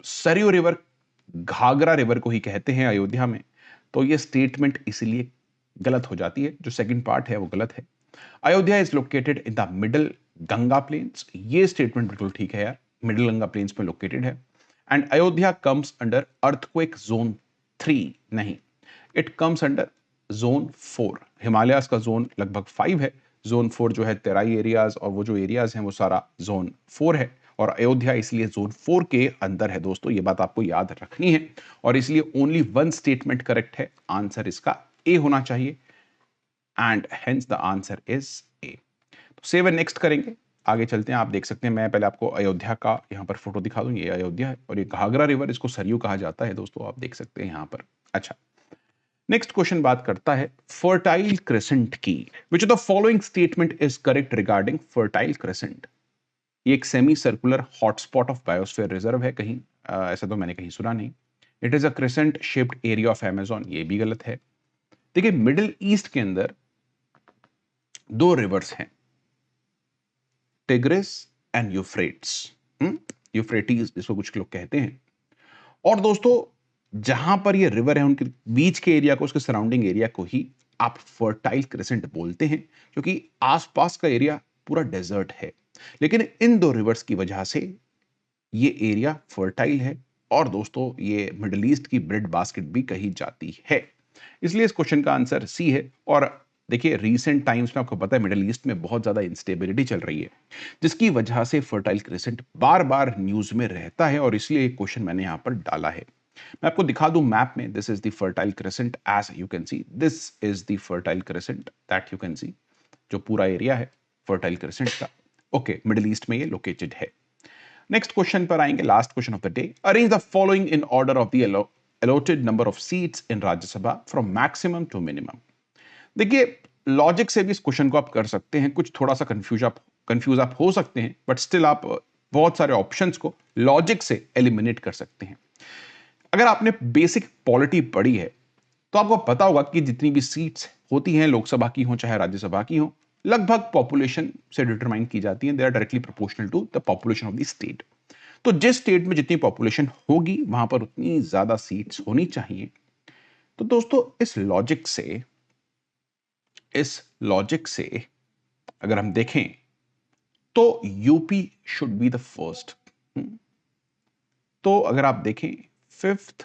सरयू रिवर घाघरा रिवर को ही कहते हैं अयोध्या में, तो ये स्टेटमेंट इसलिए गलत हो जाती है। जो सेकंड पार्ट है वो गलत है। Ayodhya is located in the middle Ganga plains, ये स्टेटमेंट बिल्कुल ठीक है यार, मिडल गंगा प्लेन्स में लोकेटेड है। And Ayodhya comes under earthquake zone 3, नहीं, it comes under zone 4। Himalayas का जोन लगभग 5 है, जोन 4 जो है तेराई एरियाज और वो जो एरियाज हैं वो सारा जोन 4 है, और अयोध्या इसलिए जोन 4 के अंदर है दोस्तों। ये बात आपको याद रखनी है, और इसलिए ओनली वन स्टेटमेंट करेक्ट है। आंसर इसका ए होना चाहिए, and hence the answer is a. तो सेव एंड नेक्स्ट करेंगे, आगे चलते हैं। आप देख सकते हैं, मैं पहले आपको अयोध्या का यहाँ पर फोटो दिखा दूं। ये अयोध्या है, और ये घाघरा रिवर, इसको सरयू कहा जाता है दोस्तों, आप देख सकते हैं यहाँ पर। अच्छा, नेक्स्ट क्वेश्चन बात करता है फर्टाइल क्रेसेंट की। विच of the following statement is correct regarding fertile crescent. ये एक semi circular hotspot of biosphere reserve है कहीं, ऐसा तो मैंने कहीं सुना नहीं। It is a crescent shaped area of Amazon, ये भी गलत है। देखिए मिडिल ईस्ट के अंदर 2 रिवर्स हैं, टिग्रिस एंड यूफ्रेट्स। यूफ्रेटीज जिसको कुछ लोग कहते हैं। और दोस्तों जहां पर ये रिवर है, उनके बीच के एरिया को, उसके सराउंडिंग एरिया को ही आप फर्टाइल क्रेसेंट बोलते हैं, क्योंकि आसपास का एरिया पूरा डेजर्ट है। लेकिन इन 2 रिवर्स की वजह से ये एरिया फर्टाइल है, और दोस्तों ये मिडिल ईस्ट की ब्रेड बास्केट भी कही जाती है। इसलिए इस क्वेश्चन का आंसर सी है। और देखिए रीसेंट टाइम्स में आपको पता है मिडिल ईस्ट में बहुत ज्यादा इंस्टेबिलिटी चल रही है, जिसकी वजह से फर्टाइल क्रिसेंट बार बार न्यूज में रहता है, और इसलिए एक क्वेश्चन मैंने यहां पर डाला है। मैं आपको दिखा दूं मैप में, this is the fertile crescent as you can see, this is the fertile crescent that you can see, जो पूरा एरिया है फर्टाइल क्रिसेंट का। ओके, मिडिल ईस्ट में ये लोकेटेड है। नेक्स्ट क्वेश्चन पर आएंगे, last question of the day. Arrange the following in order of the allotted number of seats in Rajya Sabha from maximum to minimum। देखिए लॉजिक से भी इस क्वेश्चन को आप कर सकते हैं, कुछ थोड़ा सा कंफ्यूज आप हो सकते हैं, बट स्टिल आप बहुत सारे ऑप्शंस को लॉजिक से एलिमिनेट कर सकते हैं। अगर आपने बेसिक पॉलिटी पढ़ी है तो आपको पता होगा कि जितनी भी सीट्स होती हैं, लोकसभा की हो चाहे राज्यसभा की हो, लगभग पॉपुलेशन से डिटरमाइन की जाती हैं। They are directly proportional to the population of the state. तो जिस स्टेट में जितनी पॉपुलेशन होगी वहां पर उतनी ज्यादा सीट्स होनी चाहिए। तो दोस्तों इस लॉजिक से अगर हम देखें तो UP should be the first. तो अगर आप देखें फिफ्थ,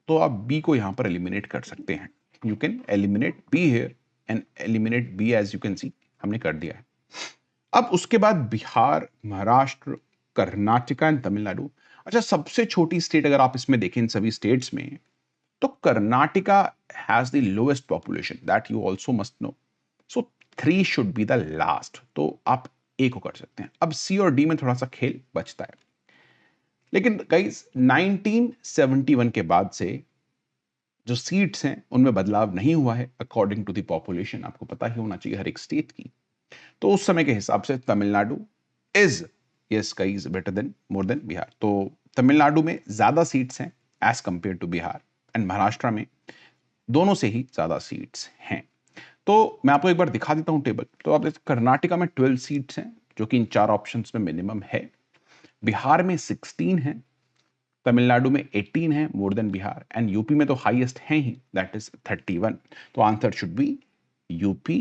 तो आप बी को यहां पर एलिमिनेट कर सकते हैं। You can eliminate B here and eliminate B, as you can see हमने कर दिया है। अब उसके बाद बिहार, महाराष्ट्र, कर्नाटका एंड तमिलनाडु। अच्छा, सबसे छोटी स्टेट अगर आप इसमें देखें इन सभी स्टेट्स में, तो Karnataka has the lowest population, that you also must know. So 3 should be the last, तो आप ए को कर सकते हैं। अब सी और डी में थोड़ा सा खेल बचता है, लेकिन गाइस 1971 के बाद से जो सीट्स हैं उनमें बदलाव नहीं हुआ है अकॉर्डिंग टू द पॉपुलेशन। आपको पता ही होना चाहिए हर एक स्टेट की। तो उस समय के हिसाब से Tamil Nadu is, yes guys, better than, more than Bihar. तो तमिलनाडु में ज्यादा सीट्स हैं as compare to Bihar, and Maharashtra में दोनों से ही ज्यादा सीट्स हैं। तो मैं आपको एक बार दिखा देता हूं टेबल। तो आप देखते कर्नाटका में 12 सीट्स हैं, जो कि इन 4 ऑप्शंस में मिनिमम है। बिहार में 16 है, तमिलनाडु में 18 है, more than Bihar, and UP में तो हाईएस्ट है ही, दैट इज 31। तो answer should be UP,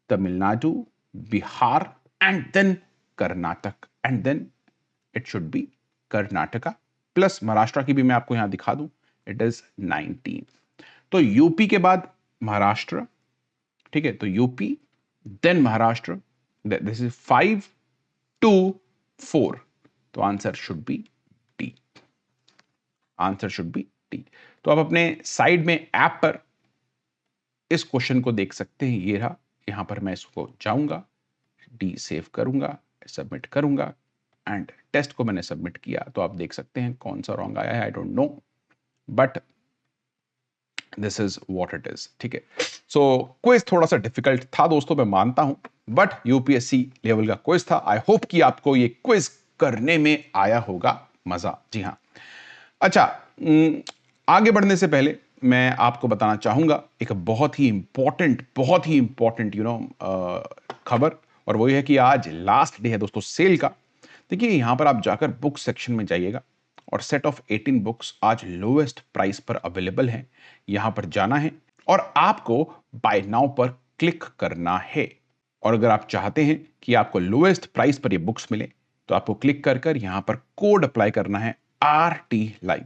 Tamil Nadu, Bihar and then Karnataka, and then it should be Karnataka plus Maharashtra की भी मैं आपको यहां दिखा दूं, इट इज 19। तो यूपी के बाद महाराष्ट्र, ठीक है, तो UP then Maharashtra, this is 5 2 4। तो answer should be D, answer should be D. तो आप अपने साइड में ऐप पर इस क्वेश्चन को देख सकते हैं, ये रहा। यहां पर मैं इसको जाऊंगा, डी सेव करूंगा, सबमिट करूंगा, एंड टेस्ट को मैंने सबमिट किया। तो आप देख सकते हैं कौन सा रॉन्ग आया है, I don't know, but this is what it is. ठीक है, सो क्विज थोड़ा सा डिफिकल्ट था दोस्तों, मैं मानता हूं, बट यूपीएससी लेवल का क्विज था। आई होप कि आपको ये क्विज करने में आया होगा मजा। जी हाँ। अच्छा, आगे बढ़ने से पहले मैं आपको बताना चाहूंगा एक बहुत ही इंपॉर्टेंट खबर, और वो ये है कि आज लास्ट डे है दोस्तों सेल का। देखिए यहां पर आप जाकर बुक सेक्शन में जाइएगा, और सेट ऑफ 18 बुक्स आज लोएस्ट प्राइस पर अवेलेबल हैं। यहां पर जाना है और आपको बाय नाउ पर क्लिक करना है। और अगर आप चाहते हैं कि आपको लोएस्ट प्राइस पर ये बुक्स मिले, तो आपको क्लिक कर कर यहां पर कोड अप्लाई करना है, RT लाइव।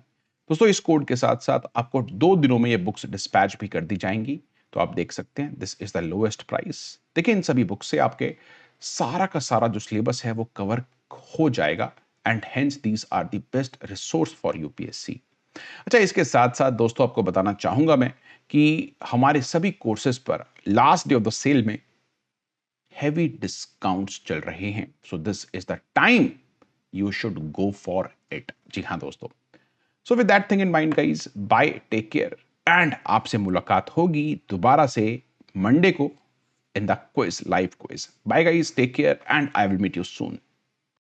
दोस्तों इस कोड के साथ साथ आपको 2 दिनों में ये बुक्स डिस्पैच भी कर दी जाएंगी। तो आप देख सकते हैं this is the lowest price. देखिए इन सभी बुक्स से आपके सारा का सारा जो सिलेबस है वो कवर हो जाएगा, and hence these are the best resource for UPSC. अच्छा, इसके साथ साथ दोस्तों आपको बताना चाहूंगा मैं कि हमारे सभी कोर्सेज पर last day of the sale में हेवी डिस्काउंट्स चल रहे हैं। So this is the time you should go for it. जी हाँ दोस्तों। So with that thing in mind guys, bye, take care, and आपसे मुलाकात होगी दोबारा से मंडे को in the quiz, live quiz. Bye guys, take care, and I will meet you soon.